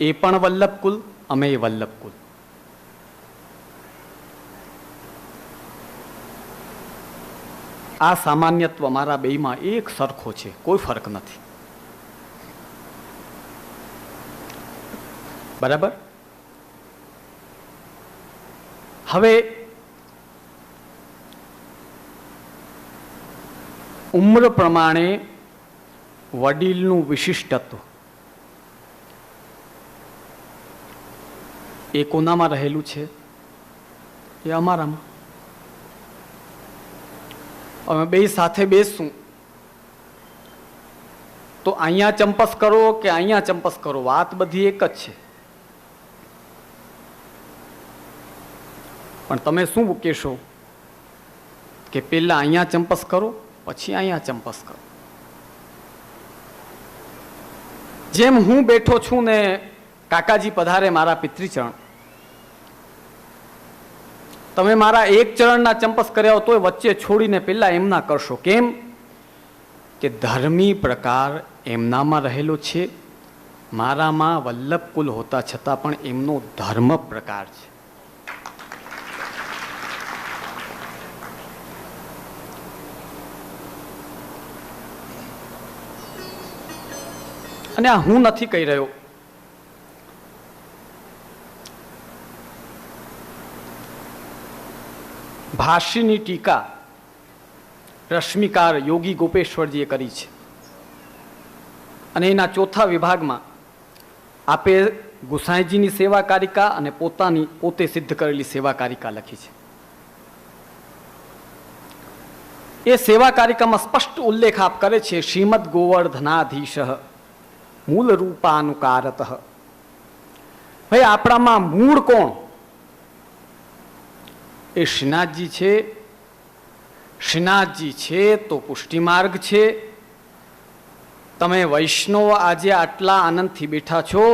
એ પણ વલ્લભકુલ, અમે વલ્લભકુલ. આ સામાન્યત્વ મારા બેયમાં એક સરખો છે, કોઈ ફરક નથી. બરાબર. હવે ઉંમર પ્રમાણે વડીલનું વિશિષ્ટત્વ એ કોનામાં રહેલું છે? એ અમારામાં. અમે બે સાથે બેસશું તો અહીંયા ચંપસ કરો કે અહીંયા ચંપસ કરો, વાત બધી એક જ છે. પણ તમે શું કહેશો કે પેલા અહીંયા ચંપસ કરો પછી અહીંયા ચંપસ કરો? જેમ હું બેઠો છું ને કાકાજી પધારે મારા પિતૃચરણ, તમે મારા એક ચરણના ચંપસ કર્યા હો તોય વચ્ચે છોડીને પેલા એમના કરશો. કેમ કે ધર્મી પ્રકાર એમનામાં રહેલો છે, મારામાં વલ્લભકુલ હોતા છતાં પણ એમનો ધર્મ પ્રકાર છે. અને આ હું નથી કહી રહ્યો, ભાષ્યની ટીકા રશ્મિકાર યોગી ગોપેશ્વરજીએ કરી છે. અને એના ચોથા વિભાગમાં આપે ગુસાઈજીની સેવાકારિકા અને પોતે સિદ્ધ કરેલી સેવાકારિકા લખી છે. એ સેવાકારિકામાં સ્પષ્ટ ઉલ્લેખ આપ કરે છે, શ્રીમદ ગોવર્ધનાધીશ મૂળ રૂપાનુકારત. ભાઈ આપણામાં મૂળ કોણ? એ શ્રીનાથજી છે. શ્રીનાથજી છે તો પુષ્ટિ માર્ગ છે. તમે વૈષ્ણવ આજે આટલા આનંદથી બેઠા છો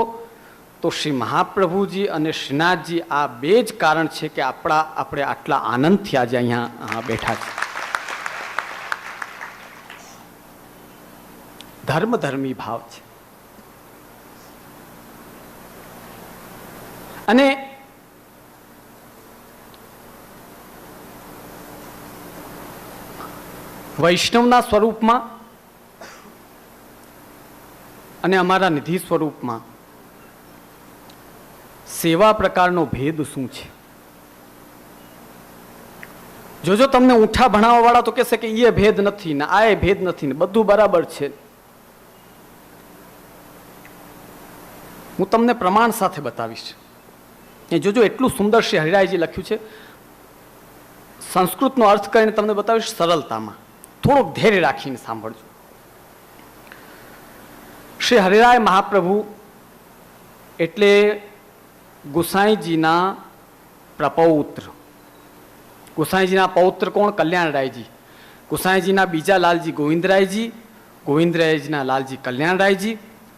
તો શ્રી મહાપ્રભુજી અને શ્રીનાથજી આ બે જ કારણ છે કે આપણે આટલા આનંદથી આજે અહીંયા બેઠા છે. ધર્મી ભાવ છે. અને વૈષ્ણવના સ્વરૂપમાં અને અમારા નિધિ સ્વરૂપમાં સેવા પ્રકારનો ભેદ શું છે? જોજો તમને ઊંઠા ભણાવવા વાળા તો કહેશે કે એ ભેદ નથી ને આ ભેદ નથી ને બધું બરાબર છે. હું તમને પ્રમાણ સાથે બતાવીશ. એ જોજો એટલું સુંદર શ્રી હરિરાયજી લખ્યું છે. સંસ્કૃતનો અર્થ કરીને તમને બતાવીશ સરળતામાં, થોડોક ધૈર્ય રાખીને સાંભળજો. શ્રી હરિરાય મહાપ્રભુ એટલે ગુસાઈજીના પ્રપૌત્ર. ગુસાઈજીના પૌત્ર કોણ? કલ્યાણરાયજી. ગુસાઈજીના બીજા લાલજી ગોવિંદરાયજી, ગોવિંદરાયજીના લાલજી કલ્યાણરાયજી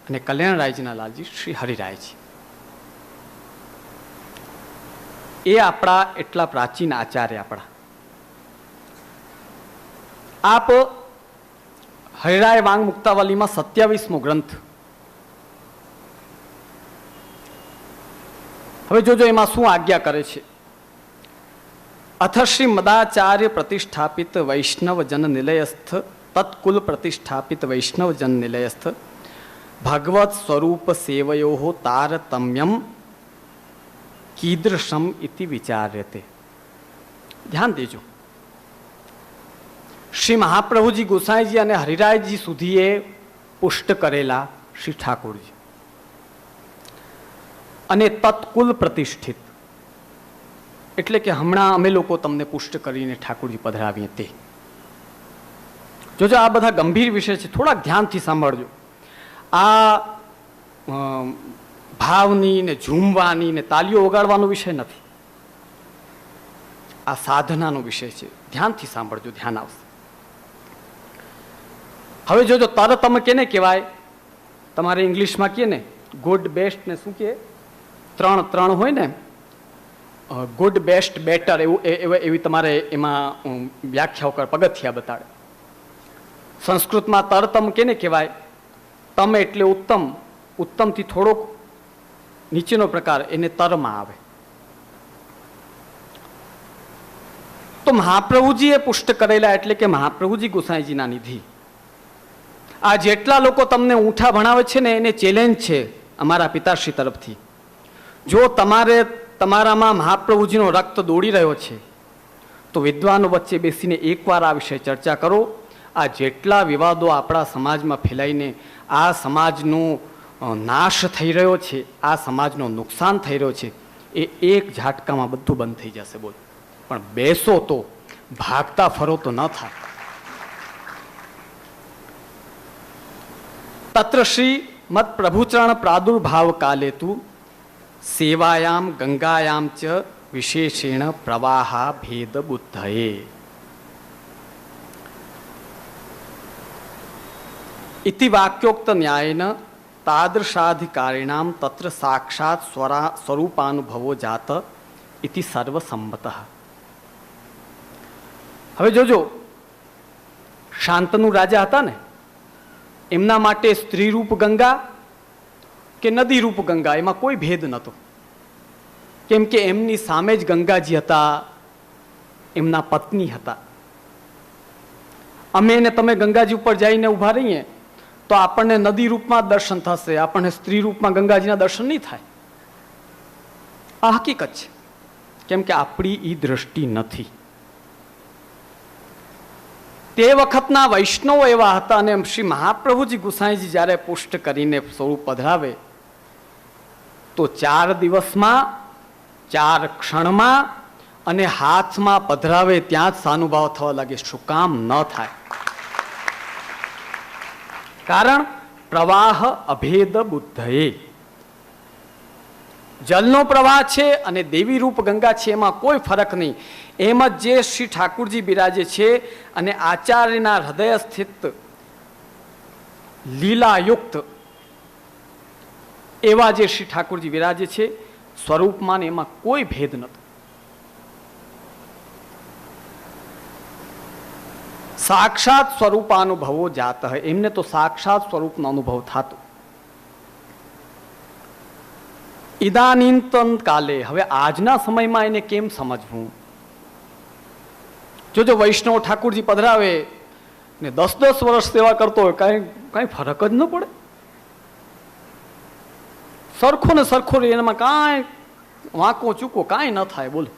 અને કલ્યાણરાયજીના લાલજી શ્રી હરિરાયજી. એ આપણા એટલા પ્રાચીન આચાર્ય આપણા. આપ હરિરાય વાંગ મુક્તાવલીમાં 27મો ગ્રંથ. હવે જોજો એમાં શું આજ્ઞા કરે છે. અથ શ્રી મદાચાર્ય પ્રતિષ્ઠાપિત વૈષ્ણવ જન નિલયસ્થ તત્કુલ પ્રતિષ્ઠાપિત વૈષ્ણવ જન નિલયસ્થ ભગવત સ્વરૂપ સેવયો તારતમ્યમ કીદૃશમ ઇતિ વિચાર્યતે. ધ્યાન દેજો. શ્રી મહાપ્રભુજી ગોસાઈજી અને હરિરાયજી સુધીએ પુષ્ટ કરેલા શ્રી ઠાકોરજી અને તત્કુલ પ્રતિષ્ઠિત એટલે કે હમણાં અમે લોકો તમને પુષ્ટ કરીને ઠાકોરજી પધરાવીએ તે. જોજો આ બધા ગંભીર વિષય છે, થોડાક ધ્યાનથી સાંભળજો. આ ભાવની ને ઝૂમવાની ને તાલીઓ વગાડવાનો વિષય નથી, આ સાધનાનો વિષય છે. ધ્યાનથી સાંભળજો, ધ્યાન આવશે. હવે જોજો તરતમ કેને કહેવાય? તમારે ઇંગ્લિશમાં કહે ને ગુડ બેસ્ટ ને શું કહે? ત્રણ હોય ને, ગુડ બેસ્ટ બેટર, એવી તમારે એમાં વ્યાખ્યાઓ કર, પગથિયા બતાડે. સંસ્કૃતમાં તરતમ કેને કહેવાય? તમ એટલે ઉત્તમ, ઉત્તમથી થોડોક નીચેનો પ્રકાર એને તરમાં આવે. તો મહાપ્રભુજીએ પુષ્ટ કરેલા એટલે કે મહાપ્રભુજી ગોસાઈજીના નિધિ. આ જેટલા લોકો તમને ઊંઠા ભણાવે છે ને એને ચેલેન્જ છે અમારા પિતાશ્રી તરફથી, જો તમારામાં મહાપ્રભુજીનો રક્ત દોડી રહ્યો છે તો વિદ્વાનો વચ્ચે બેસીને એકવાર આ વિશે ચર્ચા કરો. આ જેટલા વિવાદો આપણા સમાજમાં ફેલાઈને આ સમાજનો નાશ થઈ રહ્યો છે, આ સમાજનું નુકસાન થઈ રહ્યો છે, એ એક ઝાટકામાં બધું બંધ થઈ જશે. બોલ, પણ બેસો તો, ભાગતા ફરો તો ન થાય. તત્ર શ્રી મત પ્રભુચરણ પ્રાદુર્ભાવ કાલે તું સેવાયામ ગંગાયામ ચ વિશેષેણ પ્રવાહા ભેદ બુદ્ધયે ઇતિ વાક્યોક્ત ન્યાયેન તાદૃશાધિકારીણામ તત્ર સાક્ષાત સ્વરૂપાનુભવો જાત ઇતિ સર્વસંમતઃ. હવે જોજો, શાંતનુ રાજા હતા ને, એમના માટે સ્ત્રી રૂપ ગંગા કે નદી રૂપ ગંગા એમાં કોઈ ભેદ નહોતો, કેમ કે એમની સામે જ ગંગાજી હતા, એમના પત્ની હતા. અમે ને તમે ગંગાજી ઉપર જઈને ઊભા રહીએ તો આપણને નદી રૂપમાં દર્શન થશે, આપણને સ્ત્રી રૂપમાં ગંગાજીના દર્શન નહીં થાય. આ હકીકત છે, કેમ કે આપણી ઈ દ્રષ્ટિ નથી. તે વખતના વૈષ્ણવો એવા હતા અને શ્રી મહાપ્રભુજી ગુસાઈજી જ્યારે પુષ્ટ કરીને સ્વરૂપ પધરાવે તો 4 દિવસમાં, 4 ક્ષણમાં અને હાથમાં પધરાવે ત્યાં જ સાનુભાવ થવા લાગે. શું કામ ન થાય? કારણ પ્રવાહ અભેદ બુદ્ધયે. જલનો પ્રવાહ છે અને દેવી રૂપ ગંગા છે, એમાં કોઈ ફરક નહીં. એમ જ જે શ્રી ઠાકુરજી બિરાજે છે અને આચાર્યના હૃદય સ્થિત લીલાયુક્ત એવા જે શ્રી ઠાકુરજી બિરાજે છે સ્વરૂપમાં, એમાં કોઈ ભેદ નથી. સાક્ષાત સ્વરૂપાનુભવો જાત, એમને તો સાક્ષાત સ્વરૂપનો અનુભવ થતો. ઇદાનીંતન કાલે, હવે આજના સમયમાં એને કેમ સમજવું? જોજો, વૈષ્ણવ ઠાકુરજી પધરાવે ને 10-10 વર્ષ સેવા કરતો હોય, કાંઈ ફરક જ ન પડે. સરખો ને સરખો રે, એનામાં કાંઈ વાંકો ચૂકો કાંઈ ન થાય. બોલો,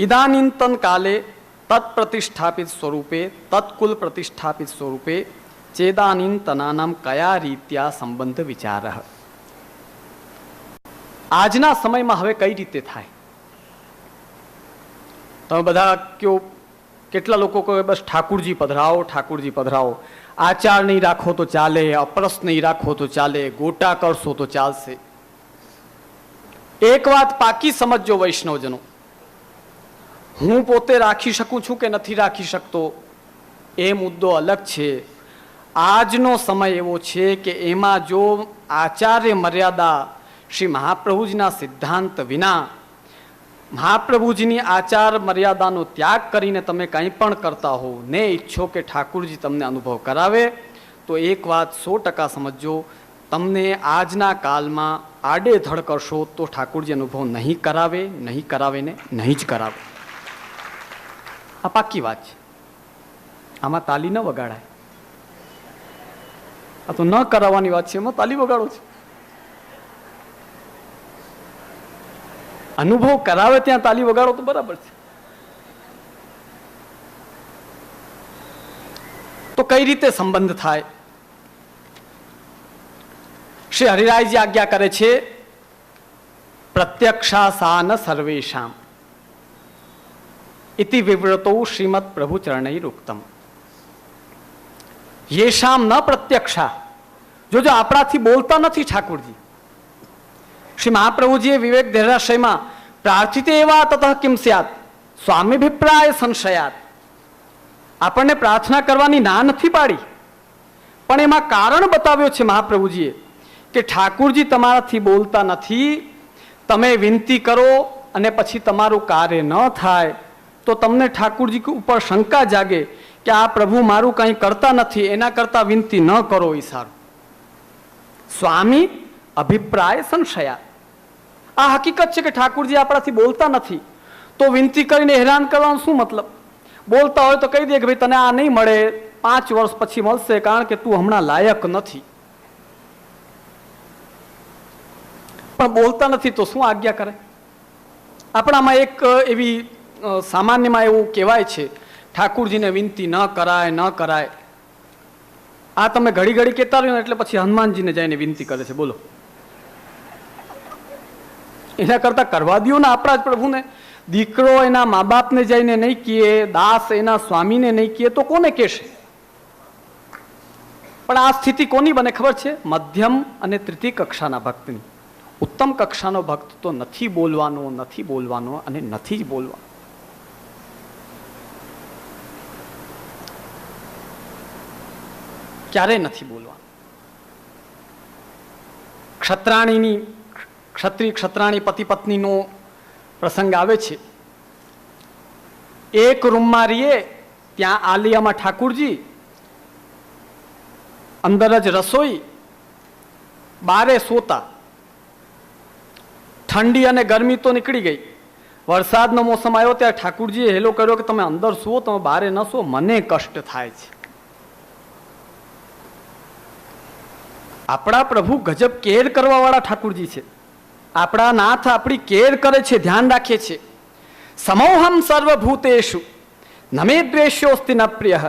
ઇદાનીંતન કાલે તત્પ્રતિષ્ઠાપિત સ્વરૂપે તત્કુલ પ્રતિષ્ઠાપિત સ્વરૂપે ચેદાનીંતનાનામ કયા રીત્યા સંબંધ વિચાર. આજના સમયમાં હવે કઈ રીતે થાય? તમે બધા કયો, કેટલા લોકો કહે બસ ઠાકુરજી પધરાવો, ઠાકુરજી પધરાવો, આચાર નહીં રાખો તો ચાલે, અપરસ નહીં રાખો તો ચાલે, ગોટા કરશો તો ચાલશે. એક વાત પાકી સમજજો વૈષ્ણવજનો, હું પોતે રાખી શકું છું કે નથી રાખી શકતો એ મુદ્દો અલગ છે. આજનો સમય એવો છે કે એમાં જો આચાર્ય મર્યાદા શ્રી મહાપ્રભુજીના સિદ્ધાંત વિના, મહાપ્રભુજીની આચાર મર્યાદાનો ત્યાગ કરીને તમે કંઈ પણ કરતા હો ને ઈચ્છો કે ઠાકુરજી તમને અનુભવ કરાવે, તો એક વાત 100% સમજો, તમને આજના કાલમાં આડેધડ કરશો તો ઠાકુરજી અનુભવ નહીં કરાવે ને નહીં જ કરાવે. આ પાકી વાત છે, આમાં તાલી ન વગાડાય. આ તો ન કરાવવાની વાત છે, એમાં તાલી વગાડો છે. અનુભવ કરાવે ત્યાં તાલી વગાડો તો બરાબર છે. તો કઈ રીતે સંબંધ થાય? શ્રી હરિરાયજી આજ્ઞા કરે છે, પ્રત્યક્ષાસાન સર્વેશામ ઇતિ વિવ્રતો શ્રીમદ પ્રભુ ચરણૈરુક્તમ. યેશામ ન પ્રત્યક્ષા. જોજો, આપણાથી બોલતા નથી ઠાકુરજી. શ્રી મહાપ્રભુજીએ વિવેક દેરાશયમાં પ્રાર્થિતે એવા તતઃ કિમ સ્યાત સ્વામીભિપ્રાય સંશયાત, આપણને પ્રાર્થના કરવાની ના નથી પાડી, પણ એમાં કારણ બતાવ્યો છે મહાપ્રભુજીએ કે ઠાકુરજી તમારાથી બોલતા નથી, તમે વિનંતી કરો અને પછી તમારું કાર્ય ન થાય તો તમને ઠાકુરજી ઉપર શંકા જાગે કે આ પ્રભુ મારું કંઈ કરતા નથી, એના કરતા વિનંતી ન કરો એ સારું. સ્વામી અભિપ્રાય સંશયા. આ હકીકત છે કે ઠાકુરજી આપણાથી બોલતા નથી, તો વિનંતી કરીને હેરાન કરવાનો શું મતલબ? બોલતા હોય તો કહી દે કે ભાઈ તને આ નહીં મળે, 5 વર્ષ પછી મળશે, કારણ કે તું હમણાં લાયક નથી. પણ બોલતા નથી તો શું આજ્ઞા કરે? આપણામાં એક એવી સામાન્યમાં એવું કહેવાય છે, ઠાકુરજીને વિનંતી ન કરાય ન કરાય. આ તમે ઘડી ઘડી કહેતા રહ્યો એટલે પછી હનુમાનજીને જઈને વિનંતી કરે છે. બોલો, એના કરતા કરવા દો ને આપણા જ પ્રભુને. દીકરો એના મા બાપને જઈને નહીં કહે, દાસ એના સ્વામીને નહીં કહે તો કોને કહેશે? પણ આ સ્થિતિ કોની બને ખબર છે? મધ્યમ અને તૃતીય કક્ષાના ભક્તની. ઉત્તમ કક્ષાનો ભક્ત તો નથી બોલવાનો, નથી બોલવાનો અને નથી જ બોલવાનો. ક્યારે નથી બોલવાનું? ક્ષત્રાણી પતિ પત્નીનો પ્રસંગ આવે છે. એક રૂમમાં રહીએ, ત્યાં આલિયામાં ઠાકુરજી, અંદર જ રસોઈ, બારે સોતા. ઠંડી અને ગરમી તો નીકળી ગઈ, વરસાદનો મોસમ આવ્યો ત્યારે ઠાકુરજીએ હેલો કર્યો કે તમે અંદર સુવો, તમે બારે ન સુવો, મને કષ્ટ થાય છે. આપણા પ્રભુ ગજબ કેર કરવા વાળા ઠાકુરજી છે. આપણા નાથ આપણી કેર કરે છે, ધ્યાન રાખે છે. સમોહમ સર્વભૂતેષુ નમે દ્વેષ્યોસ્તિ ન પ્રિય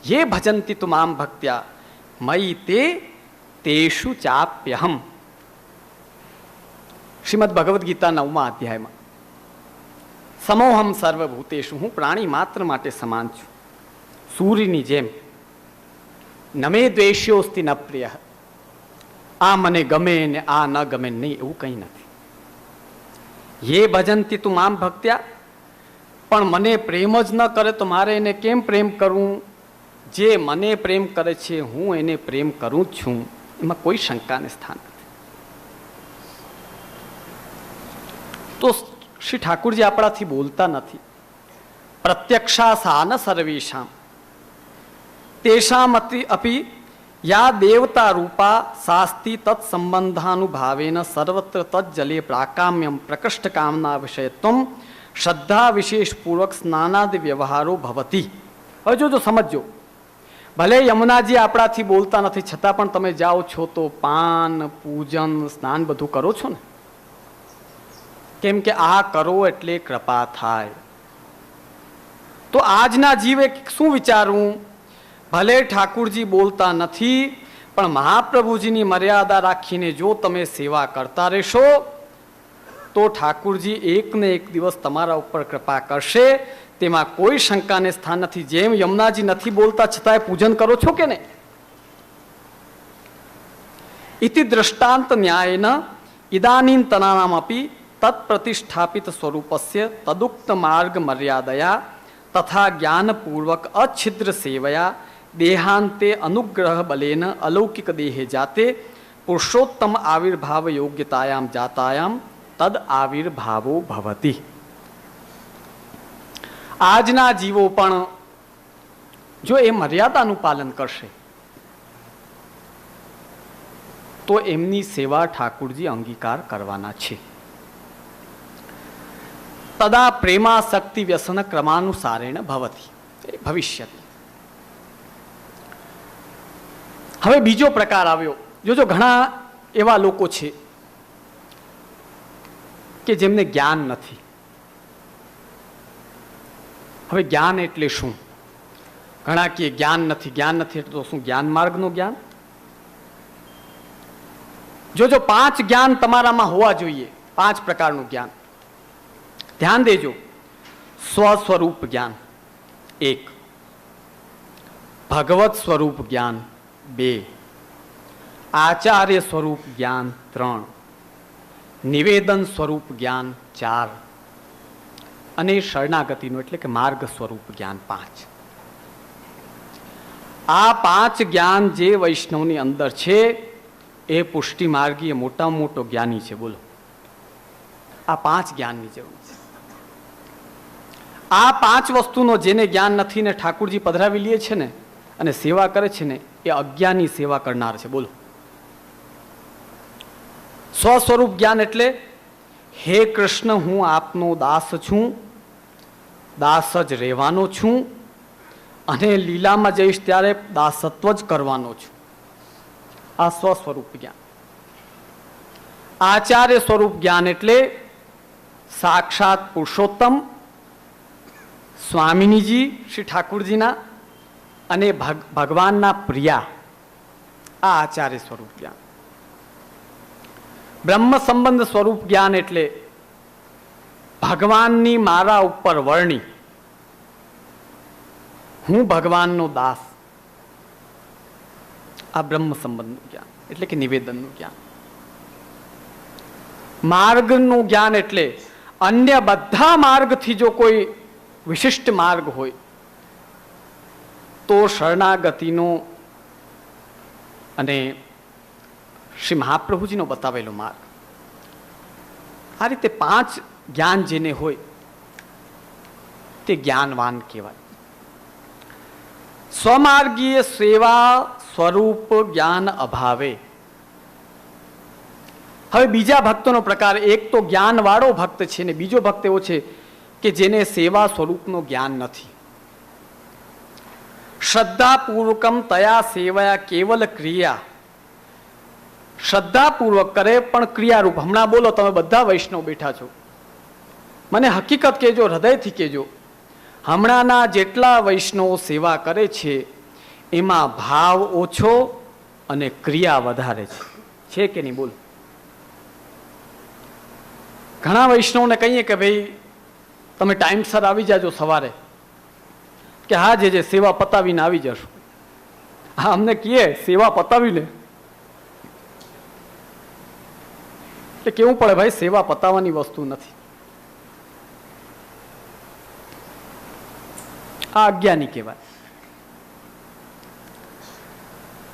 યે ભજંતિ તુ મામ ભક્ત્યા મયી તે તેષુ ચાપ્યહમ. શ્રીમદ ભગવદ્ ગીતા 9મા અધ્યાયમાં સમોહમ સર્વભૂતેષુ, હું પ્રાણી માત્ર માટે સમાન છું, સૂર્યની જેમ. નમે દ્વેષ્યોસ્તિ ન પ્રિય, આ મને ગમે ને આ ન ગમે નહીં, એવું કંઈ નથી. યે ભજંતિ તું મામ ભક્ત્યા, પણ મને પ્રેમ જ ન કરે તો મારે એને કેમ પ્રેમ કરવું? જે મને પ્રેમ કરે છે હું એને પ્રેમ કરું જ છું, એમાં કોઈ શંકાને સ્થાન નથી. તો શ્રી ઠાકુરજી આપણાથી બોલતા નથી. પ્રત્યક્ષા સાન સર્વેશામ તેષામ અપી યા દેવતા રૂપા શાસ્તિ તત્સંબંધાનુભાવેન સર્વત્ર તજ્જલે પ્રાકામ્યમ પ્રકૃષ્ટ કામના વિષયત્વમ શ્રદ્ધા વિશેષપૂર્વક સ્નાનાદિ વ્યવહારો ભવતી. હવે જો સમજો, ભલે યમુનાજી આપણાથી બોલતા નથી છતાં પણ તમે જાઓ છો તો પાન, પૂજન, સ્નાન બધું કરો છો ને? કેમ કે આ કરો એટલે કૃપા થાય. તો આજના જીવે શું વિચારવું? ભલે ઠાકુરજી બોલતા નથી, પણ મહાપ્રભુજીની મર્યાદા રાખીને જો તમે સેવા કરતા રહેશો તો ઠાકુરજી એક ને એક દિવસ તમારા ઉપર કૃપા કરશે, તેમાં કોઈ શંકાને સ્થાન નથી. જેમ યમુનાજી નથી બોલતા છતાંય પૂજન કરો છો કે નહીં? ઇતિ દ્રષ્ટાંત ન્યાયેન ઇદાનીંતનામપી તત્પ્રતિષ્ઠાપિત સ્વરૂપસ્ય તદુક્ત માર્ગ મર્યાદયા તથા જ્ઞાનપૂર્વક અછિદ્ર સેવયા દેહાંતે અનુગ્રહ બલેન અલૌકિક દેહે જાતે પુરુષોત્તમ આવિર્ભાવ યોગ્યતાયામ જાતાયામ તદ આવિર્ભાવો ભવતી. આજના જીવો પણ જો એ મર્યાદાનું પાલન કરશે તો એમની સેવા ઠાકુરજી અંગીકાર કરવાના છે. તદા પ્રેમાસક્તિ વ્યસન ક્રમાનુસારેણ ભવતી ભવિષ્ય. હવે બીજો પ્રકાર આવ્યો. જોજો, ઘણા એવા લોકો છે કે જેમને જ્ઞાન નથી. હવે જ્ઞાન એટલે શું? ઘણા કે જ્ઞાન નથી. જ્ઞાન નથી એટલે તો શું? જ્ઞાન માર્ગનું જ્ઞાન. જોજો, 5 જ્ઞાન તમારામાં હોવા જોઈએ. 5 પ્રકારનું જ્ઞાન. ધ્યાન દેજો. સ્વસ્વરૂપ જ્ઞાન 1, ભગવત સ્વરૂપ જ્ઞાન 2, આચાર્ય સ્વરૂપ જ્ઞાન 3, નિવેદન સ્વરૂપ જ્ઞાન 4 અને શરણાગતિનું એટલે કે માર્ગ સ્વરૂપ જ્ઞાન 5. આ 5 જ્ઞાન જે વૈષ્ણવની અંદર છે એ પુષ્ટિ માર્ગીય મોટામાં મોટો જ્ઞાની છે. બોલો, આ 5 જ્ઞાનની જરૂર છે. આ 5 વસ્તુનો જેને જ્ઞાન નથી ને ઠાકુરજી પધરાવી લે છે ને અને સેવા કરે છે ને એ અજ્ઞાની સેવા કરનાર છે. બોલો, સ્વસ્વરૂપ જ્ઞાન એટલે હે કૃષ્ણ, હું આપનો દાસ છું, દાસ જ રહેવાનો છું અને લીલામાં જઈશ ત્યારે દાસત્વ જ કરવાનો છું. આ સ્વસ્વરૂપ જ્ઞાન. આચાર્ય સ્વરૂપ જ્ઞાન એટલે સાક્ષાત પુરુષોત્તમ સ્વામિનીજી શ્રી ઠાકુરજીના અને ભગવાનના પ્રિયા. આ આચાર્ય સ્વરૂપ જ્ઞાન. બ્રહ્મ સંબંધ સ્વરૂપ જ્ઞાન એટલે ભગવાનની મારા ઉપર વર્ણી, હું ભગવાનનો દાસ. આ બ્રહ્મ સંબંધનું જ્ઞાન એટલે કે નિવેદનનું જ્ઞાન. માર્ગનું જ્ઞાન એટલે અન્ય બધા માર્ગથી જો કોઈ વિશિષ્ટ માર્ગ હોય તો શરણાગતિનો અને શ્રી મહાપ્રભુજીનો બતાવેલો માર્ગ. આ રીતે 5 જ્ઞાન જેને હોય તે જ્ઞાનવાન કહેવાય. સ્વમાર્ગીય સેવા સ્વરૂપ જ્ઞાન અભાવે. હવે બીજા ભક્તોનો પ્રકાર, એક તો જ્ઞાનવાળો ભક્ત છે ને બીજો ભક્ત એવો છે કે જેને સેવા સ્વરૂપનું જ્ઞાન નથી. શ્રદ્ધાપૂર્વકમ તયા સેવયા કેવલ ક્રિયા. શ્રદ્ધાપૂર્વક કરે પણ ક્રિયારૂપ. હમણાં બોલો, તમે બધા વૈષ્ણવ બેઠા છો, મને હકીકત કહેજો, હૃદયથી કહેજો, હમણાંના જેટલા વૈષ્ણવો સેવા કરે છે એમાં ભાવ ઓછો અને ક્રિયા વધારે છે કે નહીં? બોલો. ઘણા વૈષ્ણવને કહીએ કે ભાઈ તમે ટાઈમસર આવી જાજો સવારે, કે હા જે સેવા પતાવીને આવી જશો. હા, અમને કહીએ સેવા પતાવીને એટલે કેવું પડે ભાઈ, સેવા પતાવવાની વસ્તુ નથી. આ અજ્ઞાની કહેવાય.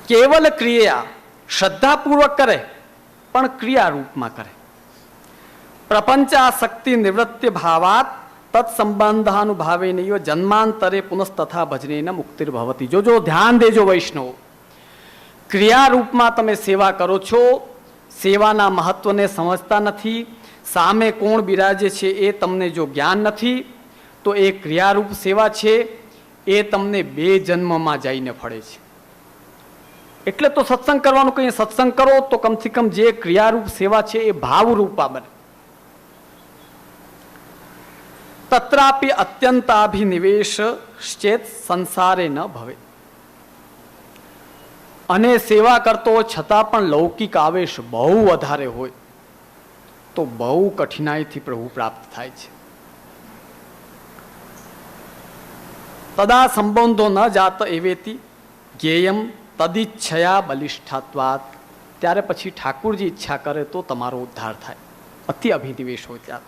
કેવલ ક્રિયા, શ્રદ્ધાપૂર્વક કરે પણ ક્રિયા રૂપમાં કરે. પ્રપંચાસક્તિ નિવૃત્તિ ભાવાત તત્સંબંધાનુભાવે નૈવ જન્માંતરે પુનઃતથા ભજનેન મુક્તિર્ભવતી. જો ધ્યાન દેજો વૈષ્ણવ, ક્રિયા રૂપમાં તમે સેવા કરો છો, સેવાના મહત્વને સમજતા નથી, સામે કોણ બિરાજે છે એ તમને જો જ્ઞાન નથી, તો એ ક્રિયારૂપ સેવા છે, એ તમને 2 જન્મમાં જઈને ફળે છે. એટલે તો સત્સંગ કરવાનું કહીએ, સત્સંગ કરો તો કમથી કમ જે ક્રિયારૂપ સેવા છે એ ભાવરૂપા બને. તત્રાપી અત્યંતાભિનિવેશ ચેત સંસારે ન ભવે. અને સેવા કરતો છતાં પણ લૌકિક આવેશ બહુ વધારે હોય તો બહુ કઠિનાઈથી પ્રભુ પ્રાપ્ત થાય છે. તદા સંબંધો ન જાત એવેતી જ્ઞેયમ તદિચ્છયા બલિષ્ઠાત્વાત. ત્યારે પછી ઠાકુરજી ઈચ્છા કરે તો તમારો ઉદ્ધાર થાય. અતિ અભિનિવેશ હોય ત્યારે.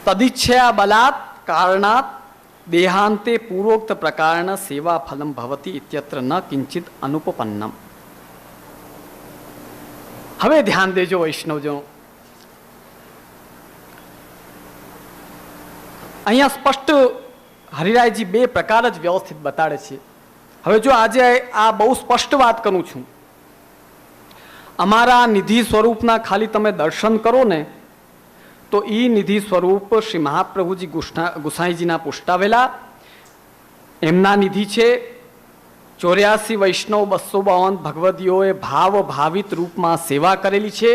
તદિચ્છયા બલાત કારણાત દેહાંતે પૂર્વોક્ત પ્રકારના સેવા ફલમ ભવતી ઇત્યત્ર ન કિંચિત અનુપપન્નમ. હવે ધ્યાન દેજો વૈષ્ણવજો, અહીંયા સ્પષ્ટ હરિરાયજી 2 પ્રકાર જ વ્યવસ્થિત બતાડે છે. હવે જો આજે આ બહુ સ્પષ્ટ વાત કરું છું, અમારા નિધિ સ્વરૂપના ખાલી તમે દર્શન કરો ને તો એ નિધિ સ્વરૂપ શ્રી મહાપ્રભુજી ગુસાઈજીના પુષ્ટાવેલા એમના નિધિ છે. 84 વૈષ્ણવ 252 ભગવદીઓએ ભાવ ભાવિત રૂપમાં સેવા કરેલી છે.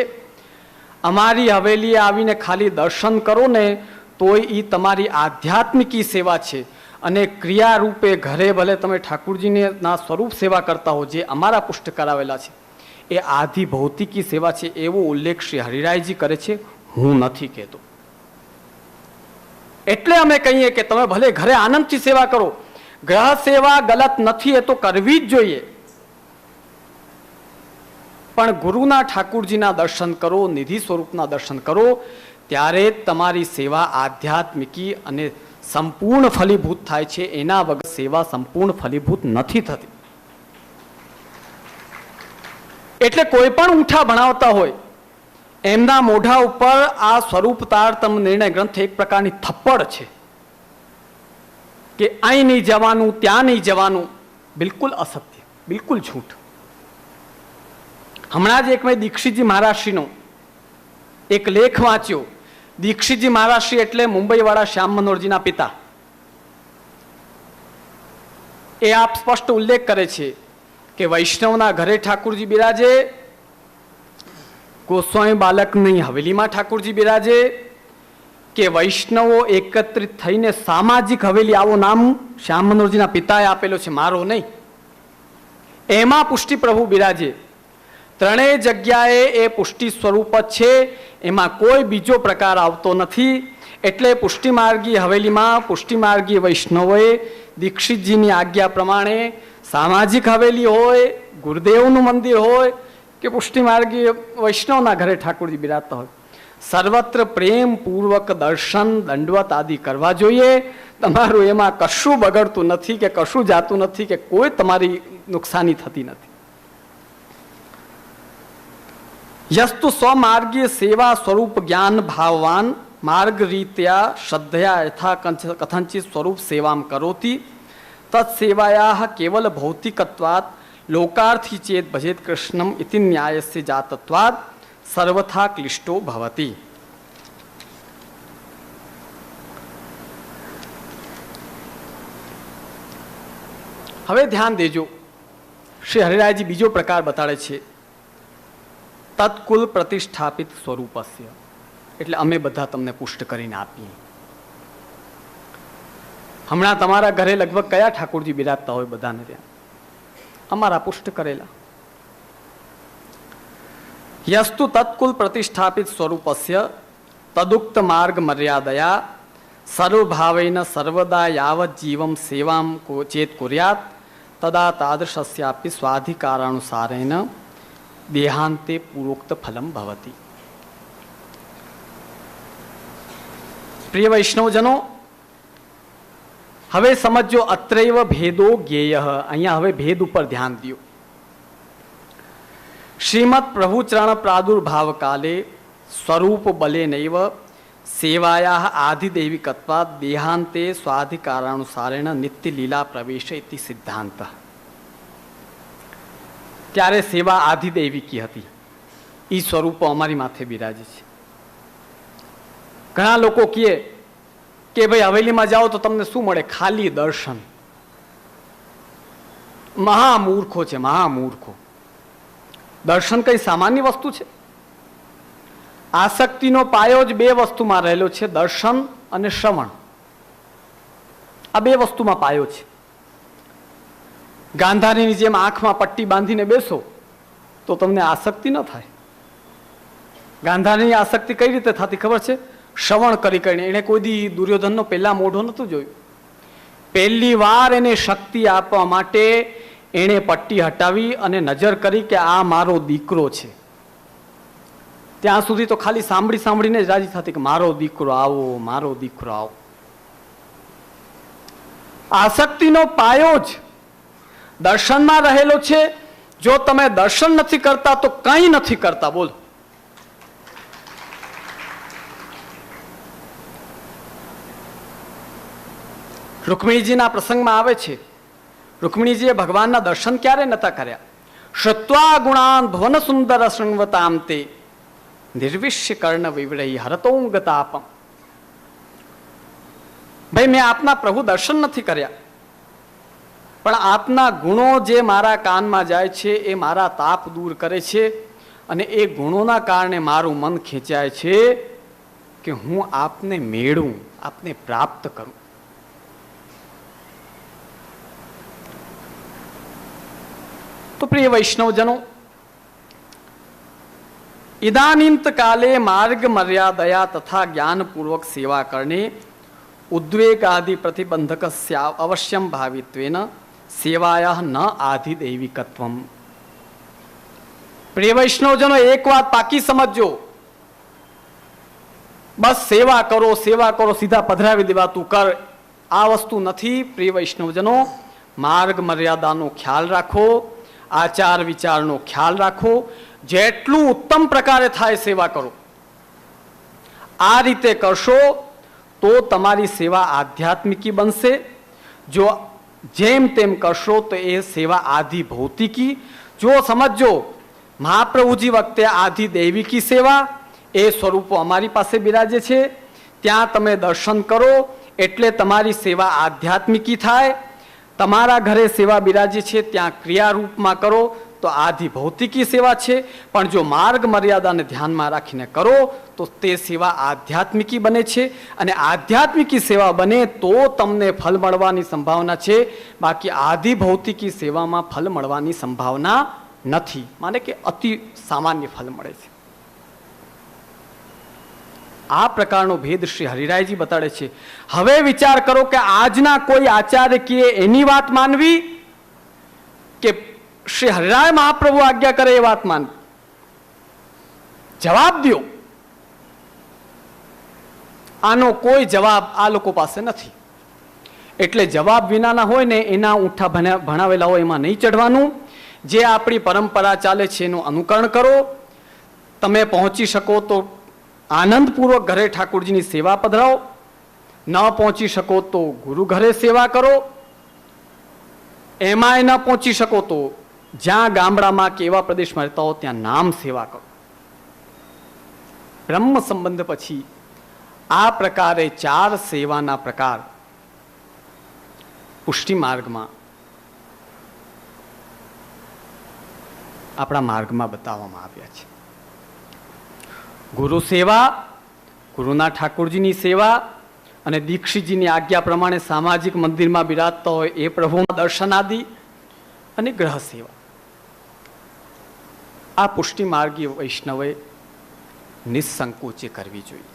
અમારી હવેલીએ આવીને ખાલી દર્શન કરો ને તોય એ તમારી આધ્યાત્મિકી સેવા છે. અને ક્રિયા રૂપે ઘરે ભલે તમે ઠાકુરજીને ના સ્વરૂપ સેવા કરતા હો, જે અમારા પુષ્ટ કરાવેલા છે, એ આધિ ભૌતિકી સેવા છે. એવો ઉલ્લેખ શ્રી હરિરાયજી કરે છે, હું નથી કહેતો. એટલે અમે કહીએ કે તમે ભલે ઘરે આનંદથી સેવા કરો, ગ્રહ સેવા ગલત નથી, એ તો કરવી જ જોઈએ, પણ ગુરુના ઠાકુરજીના દર્શન કરો, નિધિ સ્વરૂપના દર્શન કરો, ત્યારે તમારી સેવા આધ્યાત્મિકી અને સંપૂર્ણ ફલીભૂત થાય છે. એના વગર સેવા સંપૂર્ણ ફલીભૂત નથી થતી. એટલે કોઈ પણ ઊંઠા ભણાવતા હોય એમના મોઢા ઉપર આ સ્વરૂપ તારતમ નિર્ણય ગ્રંથ એક પ્રકારની થપ્પડ છે કે અહીં નહીં જવાનું, ત્યાં નહીં જવાનું. બિલકુલ અસત્ય, બિલકુલ झूठ. હમણાં જ એક મેં દીક્ષિતજી મહારાજશ્રીનો એક લેખ વાંચ્યો. દીક્ષિતજી મહારાજશ્રી એટલે મુંબઈવાળા શ્યામ મનોહરજીના પિતા. એ આપ સ્પષ્ટ ઉલ્લેખ કરે છે કે વૈષ્ણવના ઘરે ઠાકુરજી બિરાજે, ગોસ્વામી બાલકની હવેલીમાં ઠાકુરજી બિરાજે, કે વૈષ્ણવો એકત્રિત થઈને સામાજિક હવેલી, આવો નામ શ્યામ મનોહરજીના પિતાએ આપેલો છે, મારો નહીં, એમાં પુષ્ટિ પ્રભુ બિરાજે. ત્રણેય જગ્યાએ એ પુષ્ટિ સ્વરૂપ જ છે, એમાં કોઈ બીજો પ્રકાર આવતો નથી. એટલે પુષ્ટિમાર્ગી હવેલીમાં પુષ્ટિમાર્ગી વૈષ્ણવોએ દીક્ષિતજીની આજ્ઞા પ્રમાણે સામાજિક હવેલી હોય, ગુરુદેવનું મંદિર હોય કે પુષ્ટિમાર્ગી વૈષ્ણવના ઘરે ઠાકોરજી બિરાજતા હોય, સર્વત્ર પ્રેમ પૂર્વક દર્શન દંડવત આદિ કરવા જોઈએ. તમારું એમાં કશું બગડતું નથી કે કશું જાતું નથી કે કોઈ તમારી નુકસાની થતી નથી. યસ્તુ સ્વમાર્ગીય સેવા સ્વરૂપ જ્ઞાન ભાવવાન માર્ગ રીત્યા શ્રદ્ધયા યથા કથંચિત સ્વરૂપ સેવામ કરોતિ તત્સેવાયા કેવલ ભૌતિકત્વાत् લોકાર્થી ચેત ભજેત કૃષ્ણમ ઇતિ ન્યાયસ્ય જાતત્વાत् સર્વથા ક્લિષ્ટો ભવતિ. હવે ધ્યાન દેજો, શ્રી હરિરાયજી બીજો પ્રકાર બતાડે છે. તત્કુલ પ્રતિષ્ઠાપિત સ્વરૂપસ્ય, એટલે અમે બધા તમને પુષ્ટ કરીને આપીએ. હમણાં તમારા ઘરે લગભગ કયા ઠાકોરજી બિરાજતા હોય? બધાને ત્યાં અમારા પુષ્ટ કરેલા. યસ્તુ તત્કુલ પ્રતિષ્ઠાપિત સ્વરૂપસ્ય તદુક્ત માર્ગ મર્યાદયા સર્વભાવેન સર્વદા યાવત જીવમ સેવામ ચેત કુર્યાત તદા તાદૃશસ્યાપી સ્વાધિકારાનુસારેણ દેહાંતે પૂરોક્ત ફલમ ભવતિ. પ્રિય વૈષ્ણવજનો, હવે સમજો અત્રૈવ ભેદો જ્ઞેય. અહીંયા હવે ભેદ ઉપર ધ્યાન દો. શ્રીમદ પ્રભુચરણ પ્રાદુર્ભાવ કાલે સ્વરૂપ બલે નૈવ સેવાયા આધિદૈવિકત્વાદ દેહાંતે સ્વાધિકારાનુસારેણ નિત્ય લીલા પ્રવેશ ઇતિ સિદ્ધાંત. ત્યારે સેવા આધિદૈવિકી હતી. એ સ્વરૂપો અમારી માથે બિરાજે છે. ઘણા લોકો કહે કે ભાઈ હવેલીમાં જાઓ તો તમને શું મળે? ખાલી દર્શન. મહામૂર્ખો છે, મહામૂર્ખો. દર્શન કઈ સામાન્ય વસ્તુ છે? આસક્તિનો પાયો જ બે વસ્તુમાં રહેલો છે, દર્શન અને શ્રવણ. આ બે વસ્તુમાં પાયો છે. ગાંધારીની જેમ આંખમાં પટ્ટી બાંધીને બેસો તો તમને આસક્તિ ન થાય. ગાંધારીની આસક્તિ કઈ રીતે થતી ખબર છે? શ્રવણ કરી કરીને. એને કોઈ દી દુર્યોધનનો પહેલા મોઢો નહોતું જોયું. પહેલી વાર એને શક્તિ આપવા માટે એણે પટ્ટી હટાવી અને નજર કરી કે આ મારો દીકરો છે. ત્યાં સુધી તો ખાલી સાંભળી સાંભળીને જ રાજી થતી કે મારો દીકરો આવો, મારો દીકરો આવો. આસક્તિનો પાયો જ દર્શનમાં રહેલો છે. જો તમે દર્શન નથી કરતા તો કંઈ નથી કરતા. બોલો, રૂકમિણીજીના પ્રસંગમાં આવે છે, રૂકમિણીજીએ ભગવાનના દર્શન ક્યારે નતા કર્યા? શ્રુત્વા ગુણાન ભુવન સુંદર શૃંગવતામ તે નિર્વિશ્ય કર્ણ વિવરહી હરતોંગતાપમ. ભાઈ, મેં આપના પ્રભુ દર્શન નથી કર્યા, પણ આપના ગુણો જે મારા કાનમાં જાય છે એ મારા તાપ દૂર કરે છે, અને એ ગુણોના કારણે મારું મન ખેંચાય છે કે હું આપને મેળવું, આપને પ્રાપ્ત કરું. તો પ્રિય વૈષ્ણવજનો, ઇદાનીંત કાલે માર્ગ મર્યાદયા તથા જ્ઞાનપૂર્વક સેવા કરને ઉદ્વેગાદિ પ્રતિબંધક અવશ્યમ ભાવિત્વેન સેવાયા ન આધિદૈવિકત્વમ. પ્રિય વૈષ્ણવજનો, એક વાત પાકી સમજો. બસ સેવા કરો, સેવા કરો, સીધા પધરાવી દેવા તું કર, આ વસ્તુ નથી. પ્રિય વૈષ્ણવજનો, માર્ગ મર્યાદાનો ખ્યાલ રાખો, આચાર વિચારનો ખ્યાલ રાખો, જેટલું ઉત્તમ પ્રકારે થાય સેવા કરો. આ રીતે કરશો તો તમારી સેવા આધ્યાત્મિકી બનશે. જો જેમ તેમ કરશો તો એ સેવા આધિ ભૌતિકી. જો સમજો મહાપ્રભુજી વખતે આધિ દૈવિકી સેવા, એ સ્વરૂપો અમારી પાસે બિરાજે છે, ત્યાં તમે દર્શન કરો એટલે તમારી સેવા આધ્યાત્મિકી થાય. તમારા ઘરે સેવા બિરાજે છે ત્યાં ક્રિયારૂપમાં કરો તો આધિ ભૌતિકી સેવા છે. પણ જો માર્ગ મર્યાદાને ધ્યાનમાં રાખીને કરો તો તે સેવા આધ્યાત્મિકી બને છે. અને આધ્યાત્મિકી સેવા બને તો તમને ફલ મળવાની સંભાવના છે. બાકી આધિ ભૌતિકી સેવામાં ફલ મળવાની સંભાવના નથી. માને કે અતિ સામાન્ય ફલ મળે છે. આ પ્રકારનો ભેદ શ્રી હરિરાયજી બતાડે છે. હવે વિચાર કરો કે આજના કોઈ આચાર્ય કે એની વાત માનવી કે શ્રી હરિરાય મહાપ્રભુ આજ્ઞા કરે એ વાત માનવી? જવાબ દો. આનો કોઈ જવાબ આ લોકો પાસે નથી. એટલે જવાબ વિનાના હોય ને એના ઊંઠા ભણાવેલા હોય એમાં નહીં ચઢવાનું. જે આપણી પરંપરા ચાલે છે એનું અનુકરણ કરો. તમે પહોંચી શકો તો આનંદપૂર્વક ઘરે ઠાકોરજીની સેવા પધરાવો. ન પહોંચી શકો તો ગુરુ ઘરે સેવા કરો. એમાંય ન પહોંચી શકો તો જ્યાં ગામડામાં કે એવા પ્રદેશમાં રહેતા હો ત્યાં નામ સેવા કરો. બ્રહ્મ સંબંધ પછી આ પ્રકારે 4 સેવાના પ્રકાર પુષ્ટિ માર્ગમાં આપણા માર્ગમાં બતાવવામાં આવ્યા છે. ગુરુ સેવા, ગુરુના ઠાકોરજીની સેવા અને દીક્ષિતજીની આજ્ઞા પ્રમાણે સામાજિક મંદિરમાં બિરાજતા હોય એ પ્રભુના દર્શન આદિ અને ગ્રહ સેવા. આ પુષ્ટિ માર્ગીય વૈષ્ણવે નિસંકોચે કરવી જોઈએ.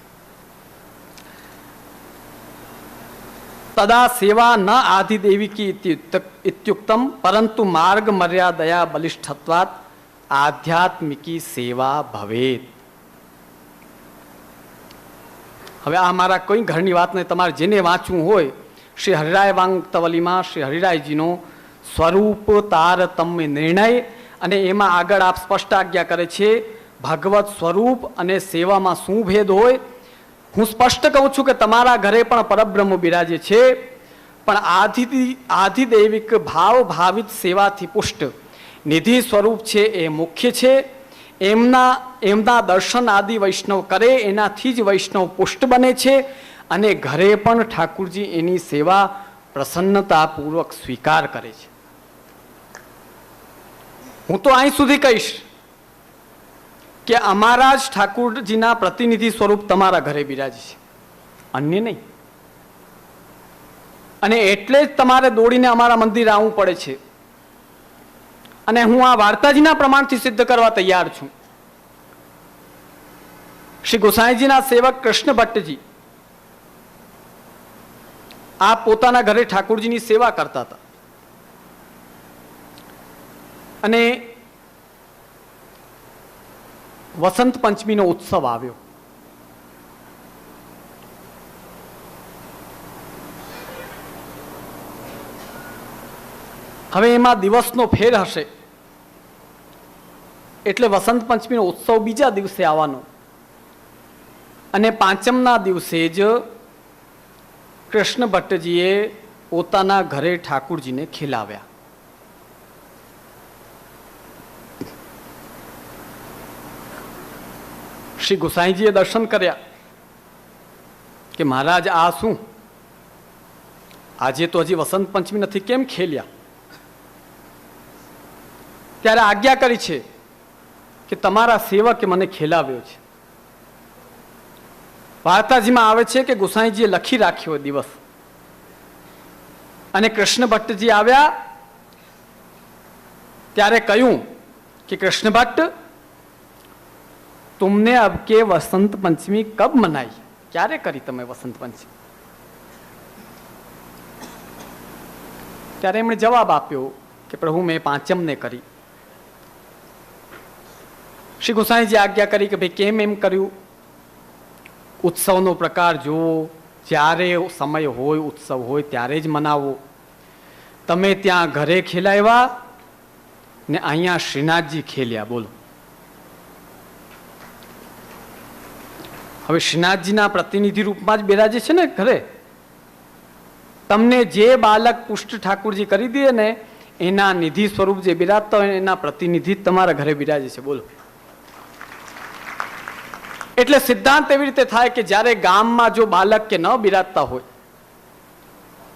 તદા સેવા ન આધિદેવિકી ઇત્યુક્તમ પરંતુ માર્ગ મર્યાદયા બલિષ્ઠત્વાત આધ્યાત્મિકી સેવા ભવેત. હવે આ મારા કોઈ ઘરની વાત નહીં, તમારે જેને વાંચવું હોય શ્રી હરિરાય વાંગતવલીમાં શ્રી હરિરાયજીનો સ્વરૂપ તારતમ્ય નિર્ણય, અને એમાં આગળ આપ સ્પષ્ટ આજ્ઞા કરે છે ભગવત સ્વરૂપ અને સેવામાં શું ભેદ હોય. હું સ્પષ્ટ કહું છું કે તમારા ઘરે પણ પરબ્રહ્મ બિરાજે છે, પણ આધિદૈવિક ભાવ ભાવિત સેવાથી પુષ્ટ નિધિ સ્વરૂપ છે એ મુખ્ય છે. એમના દર્શન આદિ વૈષ્ણવ કરે એનાથી જ વૈષ્ણવ પુષ્ટ બને છે. અને ઘરે પણ ઠાકુરજી એની સેવા પ્રસન્નતાપૂર્વક સ્વીકાર કરે છે. હું તો અહીં સુધી કહીશ કે અમારા જ ઠાકુરજીના પ્રતિનિધિ સ્વરૂપ તમારા ઘરે બિરાજે છે, અન્ય નહીં. અને એટલે જ તમારે દોડીને અમારા મંદિર આવવું પડે છે. અને હું આ વાર્તાજીના પ્રમાણથી સિદ્ધ કરવા તૈયાર છું. શ્રી ગોસાઈજીના સેવક કૃષ્ણ ભટ્ટજી આ પોતાના ઘરે ઠાકોરજીની સેવા કરતા હતા. અને વસંત પંચમીનો ઉત્સવ આવ્યો. હવે એમાં દિવસનો ફેર હશે એટલે વસંત પંચમીનો ઉત્સવ બીજા દિવસે આવવાનો, અને પાંચમના દિવસે જ કૃષ્ણ ભટ્ટજીએ પોતાના ઘરે ઠાકુરજીને ખીલાવ્યા. શ્રી ગોસાઈજીએ દર્શન કર્યા કે મહારાજ આ શું, આજે તો હજી વસંત પંચમી નથી, કેમ ખેલ્યા? ત્યારે આજ્ઞા કરી છે કે તમારા સેવકે મને ખેલાવ્યો છે. વાર્તાજીમાં આવે છે કે ગોસાઈજીએ લખી રાખ્યો દિવસ, અને કૃષ્ણ ભટ્ટજી આવ્યા ત્યારે કહ્યું કે કૃષ્ણ ભટ્ટ तुमने अब के वसंत पंचमी कब मनाई? क्यारे करी तमे वसंत पंचमी? त्यारे एमणे जवाब आप्यो कि प्रभु मैं पांचम ने करी. श्री गोसाईजी आज्ञा करी कि भाई केम एम कर्यु? उत्सवनो प्रकार जोवो, ज्यारे समय होय उत्सव होय त्यारे ज मनावो. तमे त्यां घरे खेलाव्या ने अहींया श्रीनाथजी खेल्या. बोलो હવે શ્રીનાથજીના પ્રતિનિધિ રૂપમાં જ બિરાજે છે ને ઘરે. તમને જે બાલક પુષ્ટ ઠાકુરજી કરી દે ને એના નિધિ સ્વરૂપ જે બિરાજતા હોય એના પ્રતિનિધિ તમારા ઘરે બિરાજે છે. બોલો. એટલે સિદ્ધાંત એવી રીતે થાય કે જ્યારે ગામમાં જો બાલક કે ન બિરાજતા હોય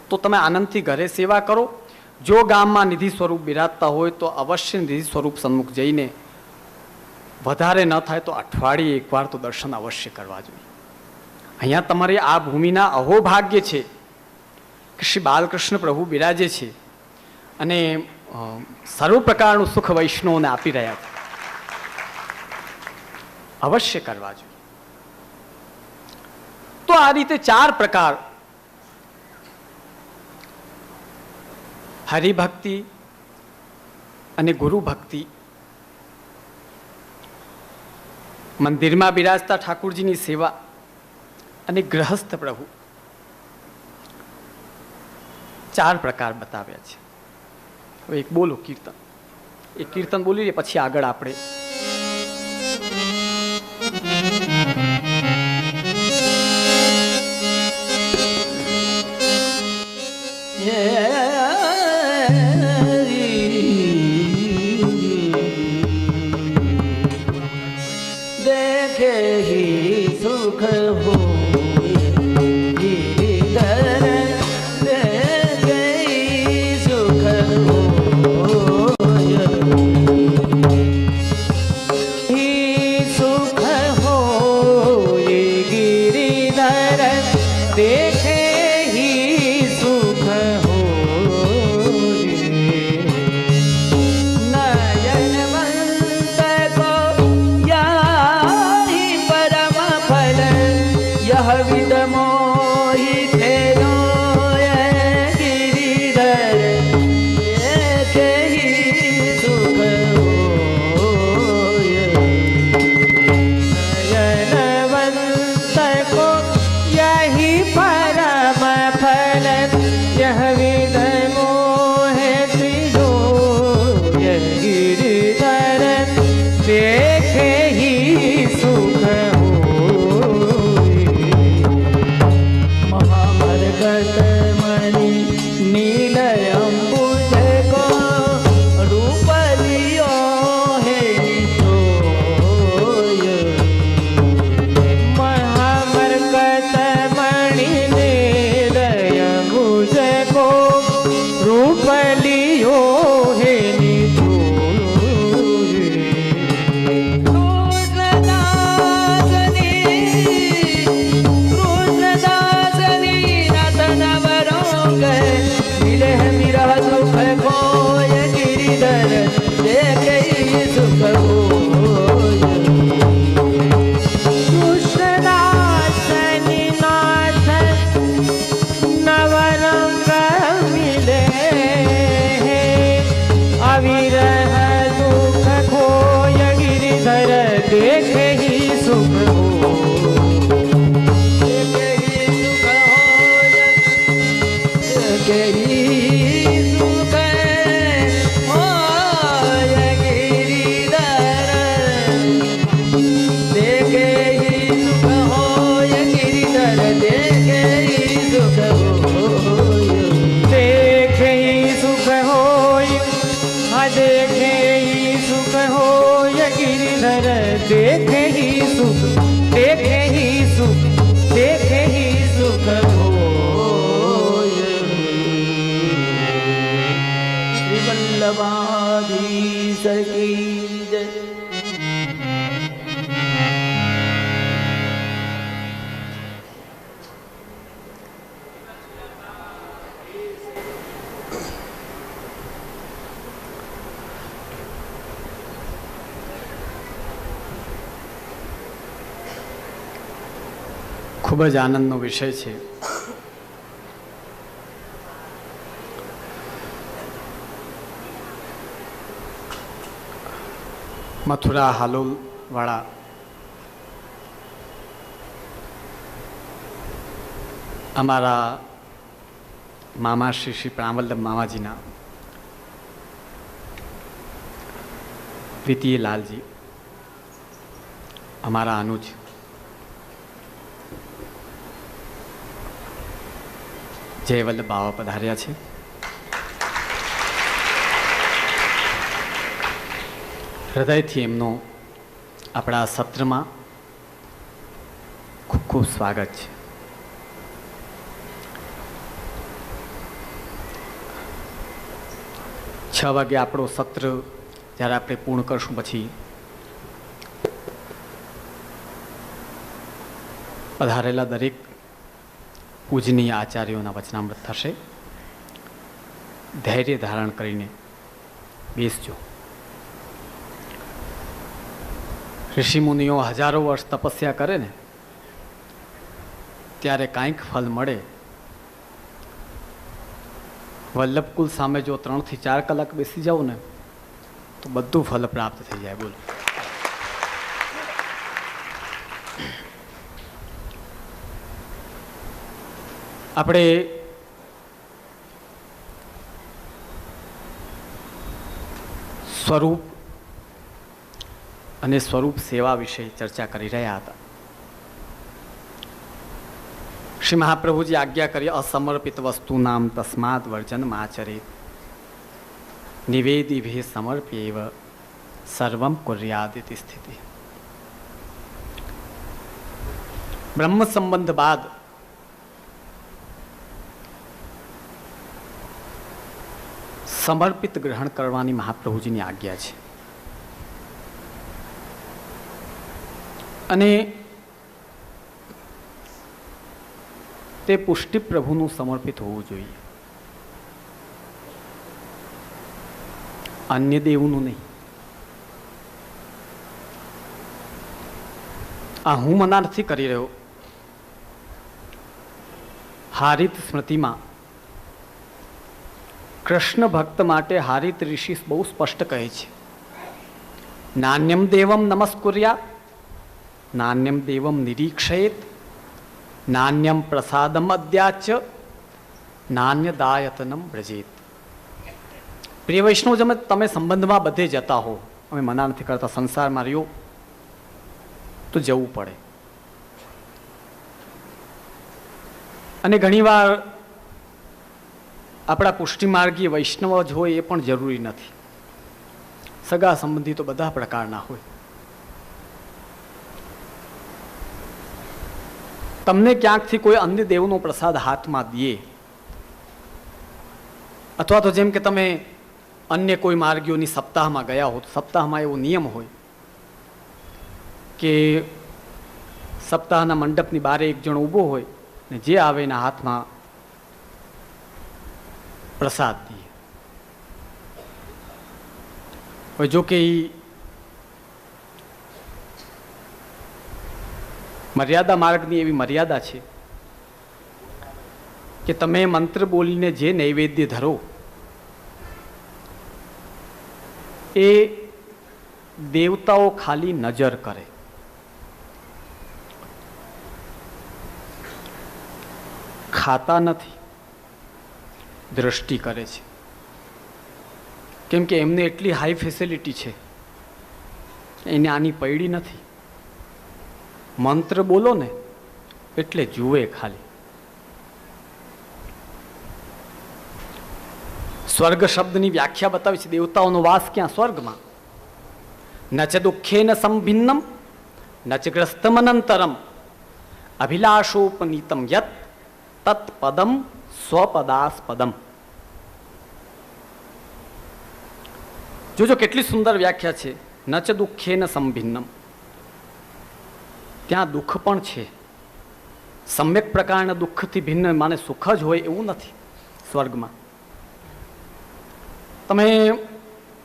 તો તમે આનંદથી ઘરે સેવા કરો. જો ગામમાં નિધિ સ્વરૂપ બિરાજતા હોય તો અવશ્ય નિધિ સ્વરૂપ સન્મુખ જઈને વધારે ન થાય તો અઠવાડિયે એકવાર તો દર્શન અવશ્ય કરવા જોઈએ. અહીંયા તમારી આ ભૂમિના અહોભાગ્ય છે કે શ્રી બાલકૃષ્ણ પ્રભુ બિરાજે છે અને સર્વ પ્રકારનું સુખ વૈષ્ણવને આપી રહ્યા છે. અવશ્ય કરવા જોઈએ. તો આ રીતે 4 પ્રકાર હરિભક્તિ અને ગુરુ ભક્તિ, મંદિરમાં બિરાજતા ઠાકુરજીની સેવા અને ગ્રહસ્થ પ્રભુ, 4 પ્રકાર બતાવ્યા છે. હવે એક બોલો કીર્તન, એક કીર્તન બોલીએ પછી આગળ આપણે देखे ही सुख हो ખૂબ જ આનંદનો વિષય છે. મથુરા હાલોલ વાળા અમારા મામા શ્રી પ્રાણવલ્લભ મામાજીના દ્વિતીય લાલજી, અમારા અનુજ જય વલ્લભ બાવા પધાર્યા છે. હૃદયથી એમનો આપણા સત્રમાં ખૂબ ખૂબ સ્વાગત છે. છ વાગે આપણો સત્ર જ્યારે આપણે પૂર્ણ કરશું પછી પધારેલા દરેક પૂજનીય આચાર્યોના વચનામૃત થશે. ધૈર્ય ધારણ કરીને બેસજો. ઋષિમુનિઓ હજારો વર્ષ તપસ્યા કરે ને ત્યારે કાંઈક ફલ મળે. વલ્લભકુલ સામે જો 3 થી 4 કલાક બેસી જાઓ ને તો બધું ફલ પ્રાપ્ત થઈ જાય. બોલો. આપણે સ્વરૂપ અને સ્વરૂપ સેવા વિશે ચર્ચા કરી રહ્યા હતા. શ્રી મહાપ્રભુજી આજ્ઞા કરી અસમર્પિત વસ્તુ નામ તસ્માદ વર્જન માચરેત નિવેદિભે સમર્પ્યેવ સર્વમ કુર્યાદિતિ સ્થિતિ. બ્રહ્મ સંબંધ બાદ સમર્પિત ગ્રહણ કરવાની મહાપ્રભુજીની આજ્ઞા છે. અને તે પુષ્ટિ પ્રભુનું સમર્પિત હોવું જોઈએ, અન્ય દેવનું નહીં. આ હું મના નથી કરી રહ્યો. હારિત સ્મૃતિમાં કૃષ્ણ ભક્ત માટે હારિત ઋષિ બહુ સ્પષ્ટ કહે છે, નાન્યમ દેવમ નમસ્કુર્યા, નાન્યમ દેવમ નિરીક્ષયેત, નાન્યમ પ્રસાદમ અદ્યાચ્ય, નાન્ય દાયતનમ વ્રજેત. પ્રિય વૈષ્ણવ, તમે સંબંધમાં બધે જતા હો, અમે મના નથી કરતા, સંસારમાં રહ્યો તો જવું પડે. અને ઘણીવાર આપણા પુષ્ટિમાર્ગી વૈષ્ણવ જ હોય એ પણ જરૂરી નથી. સગા સંબંધી તો બધા પ્રકારના હોય. તમને ક્યાંકથી કોઈ અન્ય દેવનો પ્રસાદ હાથમાં દે, અથવા તો જેમ કે તમે અન્ય કોઈ માર્ગીઓની સપ્તાહમાં ગયા હો તો સપ્તાહમાં એવો નિયમ હોય કે સપ્તાહના મંડપની બારે એક જણ ઊભો હોય ને જે આવે એના હાથમાં પ્રસાદ દે. હવે જો કે મર્યાદા માર્ગની એવી મર્યાદા છે કે તમે મંત્ર બોલીને જે નૈવેદ્ય ધરો એ દેવતાઓ ખાલી નજર કરે, ખાતા નથી, દ્રષ્ટિ કરે છે. કેમ કે એમને એટલી હાઈ ફેસિલિટી છે, એને આની પૈડી નથી. મંત્ર બોલો ને એટલે જુએ ખાલી. સ્વર્ગ શબ્દની વ્યાખ્યા બતાવી છે. દેવતાઓનો વાસ ક્યાં? સ્વર્ગમાં. ન ચ દુઃખેન સંભિન્નમ ન ચ ગ્રસ્તમનંતરમ અભિલાષોપનીતમ યત તત્પદમ સ્વપદાસ્પદમ. જોજો કેટલી સુંદર વ્યાખ્યા છે. ન ચ દુઃખેન સંભિન્નમ, ત્યાં દુઃખ પણ છે. સમ્યક પ્રકારના દુઃખથી ભિન્ન માને સુખ જ હોય એવું નથી સ્વર્ગમાં. તમે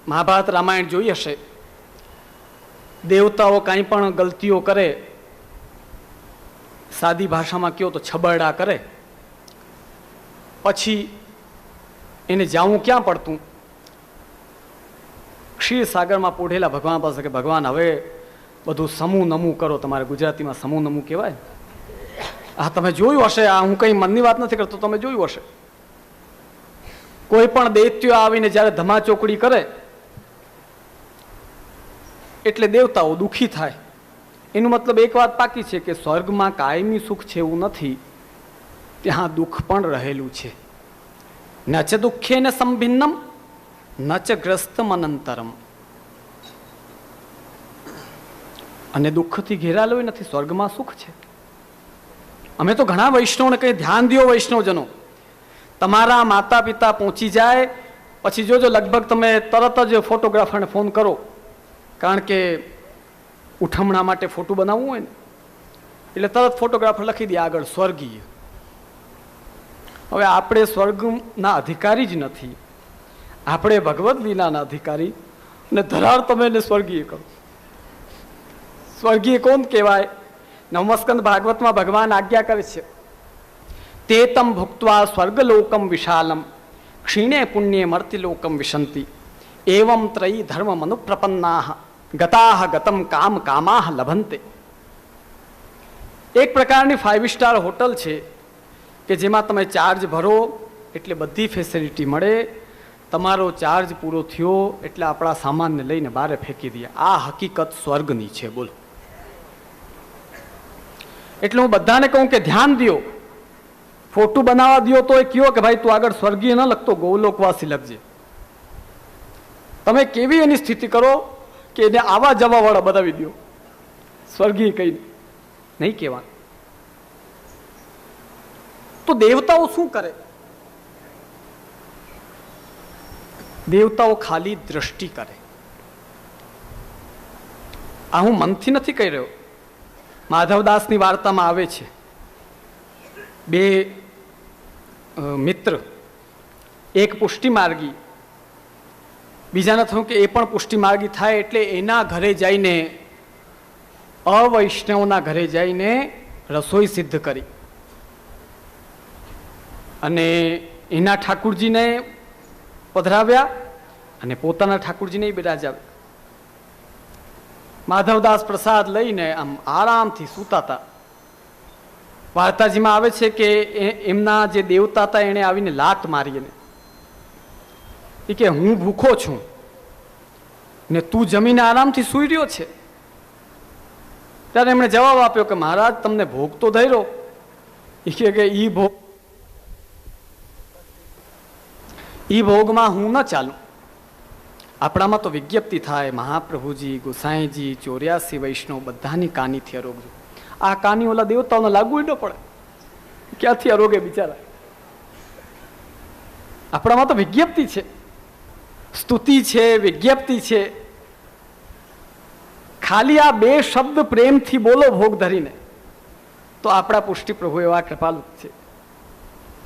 મહાભારત રામાયણ જોઈ હશે. દેવતાઓ કાંઈ પણ ગલતીઓ કરે, સાદી ભાષામાં કહો તો છબરડા કરે, પછી એને જાવું ક્યાં પડતું? ક્ષીરસાગરમાં પોઢેલા ભગવાન પાસે કે ભગવાન હવે બધું સમૂહ નમું કરો. તમારે ગુજરાતીમાં સમૂહ નમું કહેવાય. હા, તમે જોયું હશે. આ હું કંઈ મનની વાત નથી કરતો, તમે જોયું હશે. કોઈ પણ દૈત્યો આવીને જ્યારે ધમાચોકડી કરે એટલે દેવતાઓ દુઃખી થાય. એનું મતલબ એક વાત પાકી છે કે સ્વર્ગમાં કાયમી સુખ છે એવું નથી. ત્યાં દુઃખ પણ રહેલું છે. ન ચ દુઃખેન સંભિન્નમ ન ચ ગ્રસ્તમ અનંતરમ. અને દુઃખથી ઘેરાયેલો નથી, સ્વર્ગમાં સુખ છે. અમે તો ઘણા વૈષ્ણવને કહીએ ધ્યાન દો વૈષ્ણવજનો, તમારા માતા પિતા પહોંચી જાય પછી જોજો લગભગ તમે તરત જ ફોટોગ્રાફરને ફોન કરો, કારણ કે ઉઠમણા માટે ફોટો બનાવવું હોય ને એટલે તરત ફોટોગ્રાફર લખી દે આગળ સ્વર્ગીય. હવે આપણે સ્વર્ગના અધિકારી જ નથી, આપણે ભગવદ લીલાના અધિકારી, અને ધરાર તમે એને સ્વર્ગીય કરો. સ્વર્ગીય કોણ કહેવાય? નવમસ્કંદ ભાગવતમાં ભગવાન આજ્ઞા કરે છે, તે તમ ભુક્ત્વા સ્વર્ગલોકમ વિશાલમ ક્ષીણે પુણ્યે મર્તિલોકમ વિશંતિ એવમ ત્રયી ધર્મ મનુપ્રપન્નાહ ગતાહ ગતમ કામ કામાહ લભંતે. એક પ્રકારની 5 સ્ટાર હોટલ છે કે જેમાં તમે ચાર્જ ભરો એટલે બધી ફેસિલિટી મળે, તમારો ચાર્જ પૂરો થયો એટલે આપણા સામાનને લઈને બહાર ફેંકી દઈએ. આ હકીકત સ્વર્ગની છે. બોલો. એટલે હું બધાને કહું કે ધ્યાન દો, ફોટો બનાવવા દો તો એ કયો કે ભાઈ તું આગળ સ્વર્ગીય ન લખતો ગૌલોકવાસી લખજે. તમે કેવી એની સ્થિતિ કરો કે એને આવા જવા વાળા બનાવી દો, સ્વર્ગીય કઈ નહીં કહેવાનું. તો દેવતાઓ શું કરે? દેવતાઓ ખાલી દ્રષ્ટિ કરે. આ હું મનથી નથી કહી રહ્યો. માધવદાસની વાર્તામાં આવે છે, 2 મિત્ર, એક પુષ્ટિમાર્ગી, બીજાને થયું કે એ પણ પુષ્ટિમાર્ગી થાય એટલે એના ઘરે જઈને અવૈષ્ણવના ઘરે જઈને રસોઈ સિદ્ધ કરી અને એના ઠાકુરજીને પધરાવ્યા અને પોતાના ઠાકુરજીને બિરાજાવ્યા. માધવદાસ પ્રસાદ લઈને આમ આરામથી સૂતા હતા. વાર્તાજીમાં આવે છે કે એમના જે દેવતા હતા એને આવીને લાત મારી એને કે હું ભૂખો છું ને તું જમીને આરામથી સૂઈ રહ્યો છે. ત્યારે એમણે જવાબ આપ્યો કે મહારાજ તમને ભોગ તો ધર્યો. એ કે ઈ ભોગમાં હું ન ચાલું. આપણામાં તો વિજ્ઞપ્તિ થાય, મહાપ્રભુજી, ગુસાઈજી, 84 વૈષ્ણવ બધાની કાનીથી અરોગજો. આ કાની ઓલા દેવતાઓને લાગુ ન પડે, ક્યાંથી અરોગે બિચારા. આપણામાં તો વિજ્ઞપ્તિ છે, સ્તુતિ છે, વિજ્ઞપ્તિ છે. ખાલી આ 2 શબ્દ પ્રેમથી બોલો ભોગ ધરીને તો આપણા પુષ્ટિ પ્રભુ એવા કૃપાલુ છે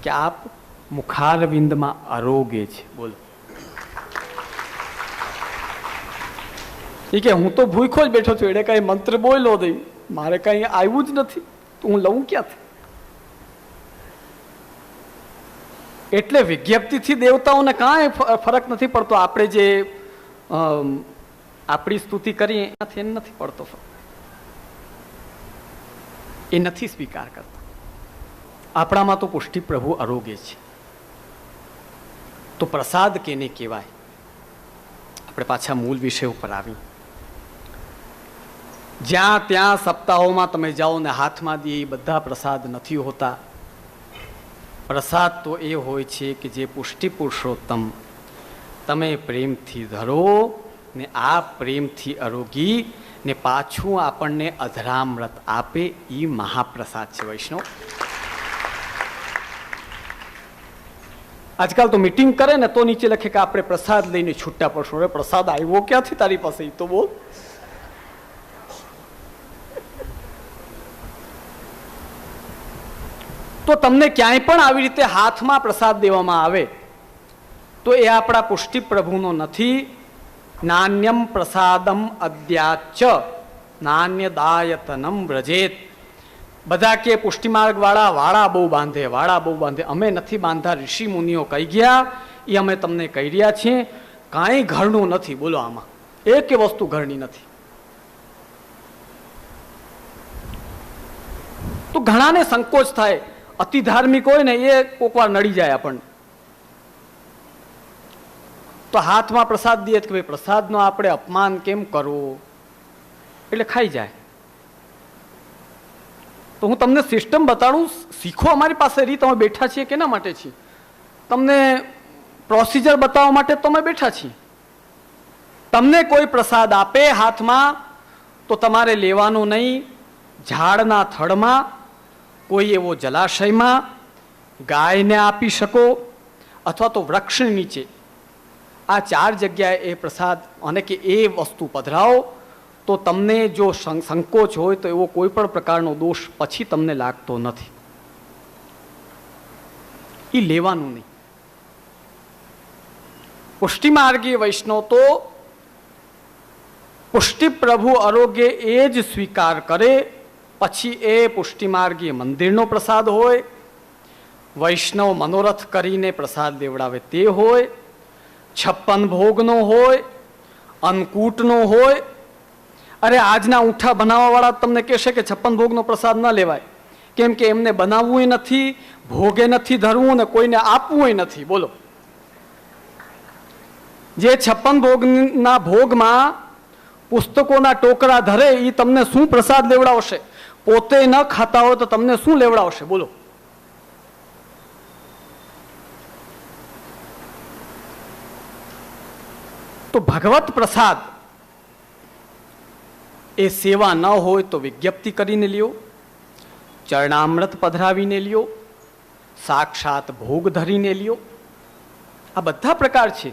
કે આપ મુખારવિંદમાં અરોગે છે. બોલો. એ કે હું તો ભૂખો જ બેઠો છું, એને કઈ મંત્ર બોલો દઈ, મારે કઈ આવ્યું જ નથી, તો હું લઉં ક્યાંથી? એટલે વિજ્ઞપ્તિથી દેવતાઓને કાંઈ ફરક નથી પડતો. આપણે જે આપણી સ્તુતિ કરીએ એનાથી એને નથી પડતો ફરક, એ નથી સ્વીકાર કરતા. આપણામાં તો પુષ્ટિ પ્રભુ અરોગે છે. તો પ્રસાદ કેને કહેવાય? આપણે પાછા મૂળ વિષય ઉપર આવી. જ્યાં ત્યાં સપ્તાહોમાં તમે જાઓ ને હાથમાં દે એ બધા પ્રસાદ નથી હોતા. પ્રસાદ તો એ હોય છે કે જે પુષ્ટિ પુરુષોત્તમ તમે પ્રેમથી ધરો ને આ પ્રેમથી અરોગી ને પાછું આપણને અધરામૃત આપે, એ મહાપ્રસાદ છે વૈષ્ણવ. આજકાલ તો મીટિંગ કરે ને તો નીચે લખે કે આપણે પ્રસાદ લઈને છૂટા પડશું. હવે પ્રસાદ આવ્યો ક્યાંથી તારી પાસે? એ તો બોલ. તો તમને ક્યાંય પણ આવી રીતે હાથમાં પ્રસાદ દેવામાં આવે તો એ આપણા પુષ્ટિ પ્રભુનો નથી. નાન્યમ પ્રસાદમ અદ્યાચ નાન્યદાયતનમ વ્રજેત. બધા કે પુષ્ટિમાર્ગ વાળા બહુ બાંધે, વાળા બહુ બાંધે. અમે નથી બાંધા, ઋષિ મુનિઓ કહી ગયા, એ અમે તમને કહી રહ્યા છીએ. કાંઈ ઘરનું નથી. બોલો, આમાં એક વસ્તુ ઘરની નથી. તો ઘણાને સંકોચ થાય, અતિ ધાર્મિક હોય ને એ કોક વાર નડી જાય આપણને. તો હાથમાં પ્રસાદ દે કે ભાઈ પ્રસાદનો આપણે અપમાન કેમ કરવું, એટલે ખાઈ જાય. તો તો હું તમને સિસ્ટમ બતાડું, શીખો અમારી પાસે રીત. અમે બેઠા છીએ કેના માટે છીએ? તમને પ્રોસિજર બતાવવા માટે તો અમે બેઠા છીએ. તમને કોઈ પ્રસાદ આપે હાથમાં તો તમારે લેવાનો નહીં. ઝાડના થડમાં, કોઈ એવો જલાશયમાં ગાયને આપી શકો, અથવા તો વૃક્ષની નીચે. આ 4 જગ્યાએ એ પ્રસાદ અને કે એ વસ્તુ પધરાવો તો તમને જો સંકોચ હોય તો એવો કોઈ પણ પ્રકારનો દોષ પછી તમને લાગતો નથી. એ લેવાનું નહીં. પુષ્ટિમાર્ગીય વૈષ્ણવ તો પુષ્ટિ પ્રભુ આરોગ્ય એ જ સ્વીકાર કરે, પછી એ પુષ્ટિમાર્ગીય મંદિરનો પ્રસાદ હોય, વૈષ્ણવ મનોરથ કરીને પ્રસાદ દેવડાવે તે હોય, 56 ભોગનો હોય, અન્નકૂટનો હોય. અરે આજના ઊંઠા બનાવવાવાળા તમને કહેશે કે 56 ભોગનો પ્રસાદ ન લેવાય, કેમ કે એમને બનાવવું નથી, ભોગે નથી ધરવું ને કોઈને આપવું નથી. બોલો, જે 56 ભોગના ભોગમાં પુસ્તકોના ટોકરા ધરે એ તમને શું પ્રસાદ લેવડાવશે? પોતે ન ખાતા હોય તો તમને શું લેવડાવશે? બોલો. તો ભગવત પ્રસાદ એ સેવા ન હોય તો વિજ્ઞપ્તિ કરીને લ્યો, ચરણામૃત પધરાવીને લ્યો, સાક્ષાત ભોગ ધરીને લ્યો. આ બધા પ્રકાર છે.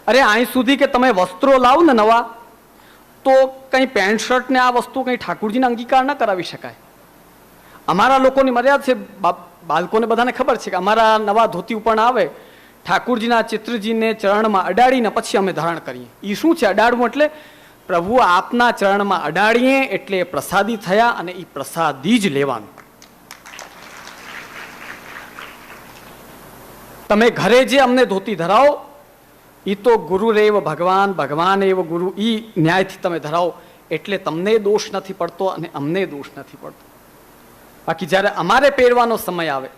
અરે અહીં સુધી કે તમે વસ્ત્રો લાવો ને નવા, તો કંઈ પેન્ટ શર્ટ ને આ વસ્તુ કંઈ ઠાકુરજીને અંગીકાર ન કરાવી શકાય. અમારા લોકોની મર્યાદા છે, બાળકોને બધાને ખબર છે કે અમારા નવા ધોતી ઉપર આવે, ઠાકુરજીના ચિત્રજીને ચરણમાં અડાડીને પછી અમે ધારણ કરીએ. એ શું છે અડાડવું? એટલે પ્રભુ આપના ચરણમાં અડાડીએ એટલે પ્રસાદી થયા, અને એ પ્રસાદી જ લેવાનું. તમે ઘરે જે અમને ધોતી ધરાવો એ તો ગુરુરેવ ભગવાન, ભગવાન એવ ગુરુ, એ ન્યાયથી તમે ધરાવો એટલે તમને દોષ નથી પડતો અને અમને દોષ નથી પડતો. બાકી જ્યારે અમારે પહેરવાનો સમય આવે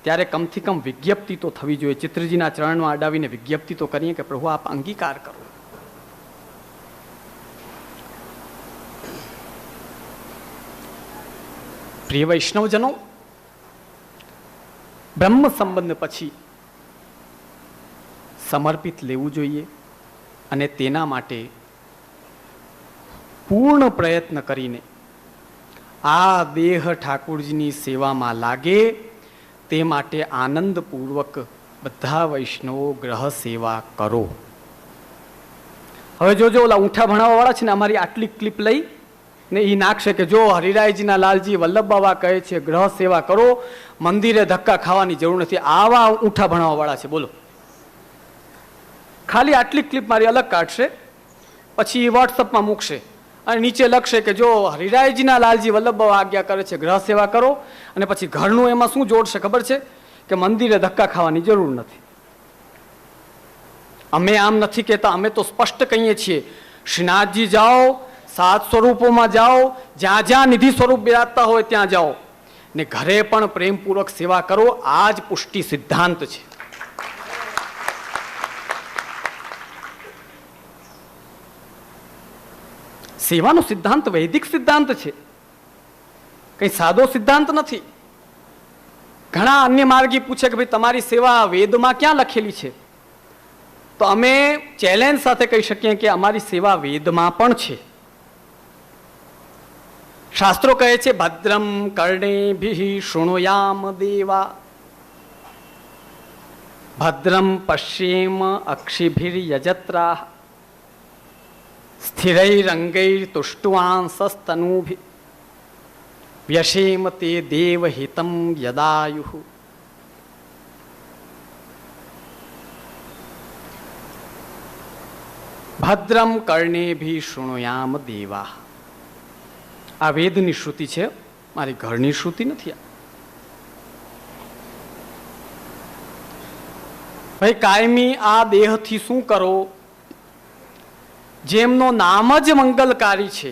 ત્યારે કમથી કમ વિજ્ઞપ્તિ તો થવી જોઈએ. ચિત્રજીના ચરણમાં અડાવીને વિજ્ઞપ્તિ તો કરીએ કે પ્રભુ આપ અંગીકાર કરો. પ્રિય વૈષ્ણવજનો, બ્રહ્મ સંબંધ પછી સમર્પિત લેવું જોઈએ, અને તેના માટે પૂર્ણ પ્રયત્ન કરીને આ દેહ ઠાકુરજીની સેવામાં લાગે તે માટે આનંદપૂર્વક બધા વૈષ્ણવો ગ્રહ સેવા કરો. હવે જોજો, ઓલા ઊંઠા ભણાવવાવાળા છે ને, અમારી આટલી ક્લિપ લઈ ને એ નાખશે કે જો હરિરાયજીના લાલજી વલ્લભ બાબા કહે છે ગ્રહ સેવા કરો, મંદિરે ધક્કા ખાવાની જરૂર નથી. આવા ઊંઠા ભણાવવાવાળા છે. બોલો, ખાલી આટલી ક્લિપ મારી અલગ કાઢશે, પછી એ વોટ્સઅપમાં મૂકશે અને નીચે લખશે કે જો હરિરાયજીના લાલજી વલ્લભ બાબા આજ્ઞા કરે છે ગ્રહ સેવા કરો, અને પછી ઘરનું એમાં શું જોડશે ખબર છે? કે મંદિરે ધક્કા ખાવાની જરૂર નથી. અમે આમ નથી કહેતા, અમે તો સ્પષ્ટ કહીએ છીએ, શ્રીનાથજી જાઓ, 7 સ્વરૂપોમાં જાઓ, જ્યાં જ્યાં નિધિ સ્વરૂપ બિરાજતા હોય ત્યાં જાઓ, ને ઘરે પણ પ્રેમપૂર્વક સેવા કરો. આ જ પુષ્ટિ સિદ્ધાંત છે. સેવાનો સિદ્ધાંત વૈદિક સિદ્ધાંત છે, કઈ સાદો સિદ્ધાંત નથી. ઘણા અન્ય માર્ગી પૂછે કે ભાઈ તમારી સેવા વેદમાં ક્યાં લખેલી છે? તો અમે ચેલેન્જ સાથે કહી શકીએ કે અમારી સેવા વેદમાં પણ છે. શાસ્ત્રો કહે છે ભદ્રમ કર્ણેભિઃ શૃણુયામ દેવા, ભદ્રમ પશ્યેમ અક્ષિભિર્યજત્રાઃ, સ્થિરૈરંગૈર તુષ્ટવાંસસ્તનૂભિ, વ્યશેમ તે દેવહિતમ યદાયુઃ. ભદ્રમ કર્ણેભિઃ શૃણુયામ દેવા. આ વેદની શ્રુતિ છે, મારી ઘરની શ્રુતિ નથી. ભાઈ કાયમી આ દેહથી શું કરો? જેમનો નામ જ મંગલકારી છે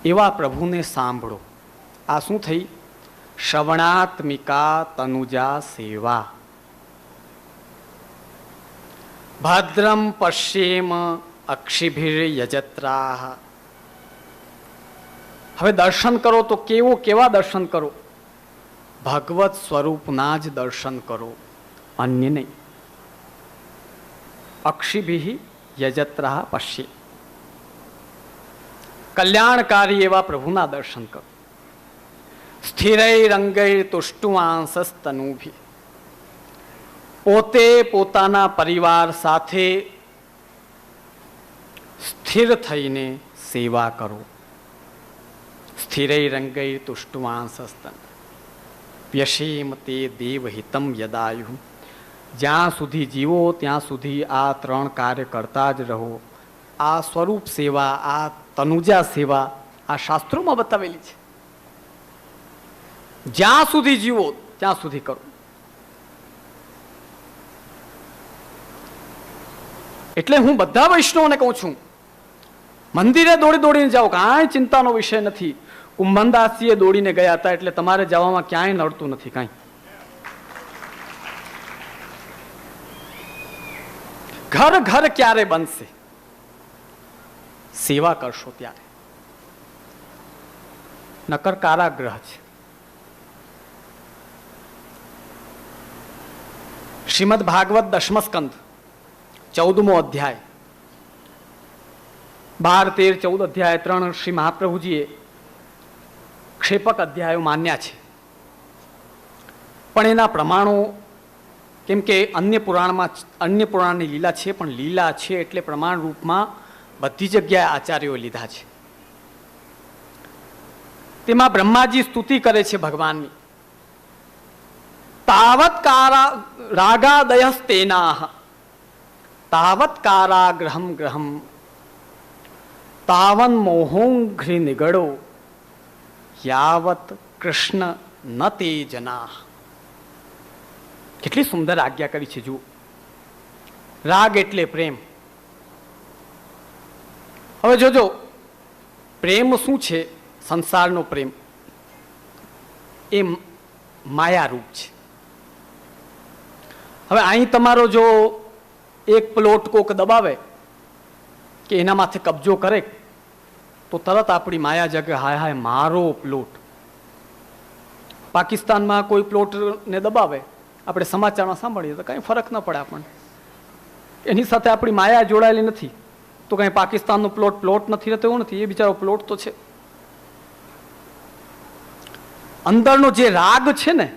એવા પ્રભુને સાંભળો. આ શું થઈ? શ્રવણાત્મિકા તનુજા સેવા. ભદ્રમ પશ્યેમ અક્ષિભિર્યજત્રાઃ, હવે દર્શન કરો તો કેવા દર્શન કરો? ભગવત સ્વરૂપના જ દર્શન કરો, અન્ય નહીં. અક્ષિભિ યજત્રા પશ્ય, કલ્યાણકારી એવા પ્રભુના દર્શન કરો. સ્થિરૈ રંગૈ તુષ્ટુવાંસસ્તનુભિ, પોતે પોતાના પરિવાર સાથે સ્થિર થઈને સેવા કરો. સ્થિરૈ રંગૈ તુષ્ટુવાંસસ્તન વ્યશેમ તે દેવહિતમ યદાયુ. જ્યાં સુધી જીવો ત્યાં સુધી આ 3 કાર્ય કરતા જ રહો. આ સ્વરૂપ સેવા, આ તનુજા સેવા આ શાસ્ત્રોમાં બતાવેલી છે. જ્યાં સુધી જીવો ત્યાં સુધી કરો. એટલે હું બધા વૈષ્ણવોને કહું છું, મંદિરે દોડીને જાઓ, કાંઈ ચિંતાનો વિષય નથી. કુંભનદાસજીએ દોડીને ગયા હતા એટલે તમારે જવામાં ક્યાંય નડતું નથી. કાંઈ ઘર ઘર ક્યારે બનશે? સેવા કરશો ત્યારે. નકર કારાગ્રહ છે. શ્રીમદ ભાગવત 10મો સ્કંદ 14મો અધ્યાય, 12, 13, 14 અધ્યાય 3 શ્રી મહાપ્રભુજીએ ક્ષેપક અધ્યાયો માન્યા છે. પણ એના પ્રમાણો, કેમ કે અન્ય પુરાણની લીલા છે, પણ લીલા છે એટલે પ્રમાણ રૂપમાં બધી જગ્યાએ આચાર્યોએ લીધા છે. તેમાં બ્રહ્માજી સ્તુતિ કરે છે ભગવાનની. તાવત રાગાદયસ્તેનાહ તાવત કારાગ્રહમ ગ્રહમ તાવન મોહોંઘ્રિ નિગડો યાવત કૃષ્ણ ન તે જનાહ. કેટલી સુંદર આજ્ઞા કરી છે. જુઓ, રાગ એટલે પ્રેમ. હવે જોજો, પ્રેમ શું છે? સંસારનો પ્રેમ એ માયારૂપ છે. હવે અહીં તમારો જો એક પ્લોટ કોક દબાવે કે એના માથે કબજો કરે તો તરત આપણી માયા જગે, હાય હાય મારો પ્લોટ. પાકિસ્તાનમાં કોઈ પ્લોટને દબાવે, આપણે સમાચારમાં સાંભળીએ તો કાંઈ ફરક ન પડે આપણને. એની સાથે આપણી માયા જોડાયેલી નથી તો કાંઈ પાકિસ્તાનનો પ્લોટ નથી રહેતો એવું નથી. એ બિચારો પ્લોટ તો છે. અંદરનો જે રાગ છે ને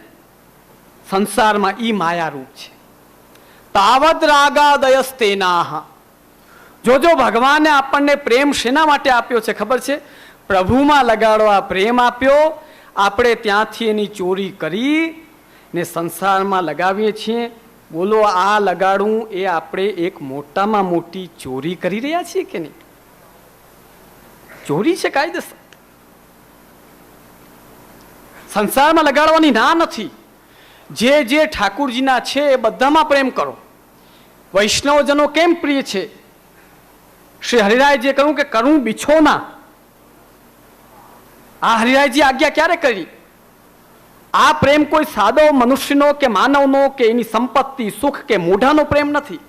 સંસારમાં, ઈ માયારૂપ છે. તાવદ રાગાદયસ્તેનાહ. જોજો, ભગવાને આપણને પ્રેમ શેના માટે આપ્યો છે ખબર છે? પ્રભુમાં લગાડવા પ્રેમ આપ્યો. આપણે ત્યાંથી એની ચોરી કરી ને સંસારમાં લગાવીએ છીએ. બોલો, આ લગાડવું એ આપણે એક મોટામાં મોટી ચોરી કરી રહ્યા છીએ કે નહીં? ચોરી છે કાયદેસર. સંસારમાં લગાડવાની ના નથી. જે ઠાકુરજીના છે એ બધામાં પ્રેમ કરો. વૈષ્ણવજનો કેમ પ્રિય છે? શ્રી હરિરાયજીએ કહ્યું કે કરું બિછોના. આ હરિરાયજી આજ્ઞા ક્યારે કરી? આ પ્રેમ કોઈ સાદો મનુષ્યનો કે માનવનો કે એની સંપત્તિ, સુખ કે મોઢાનો પ્રેમ નથી.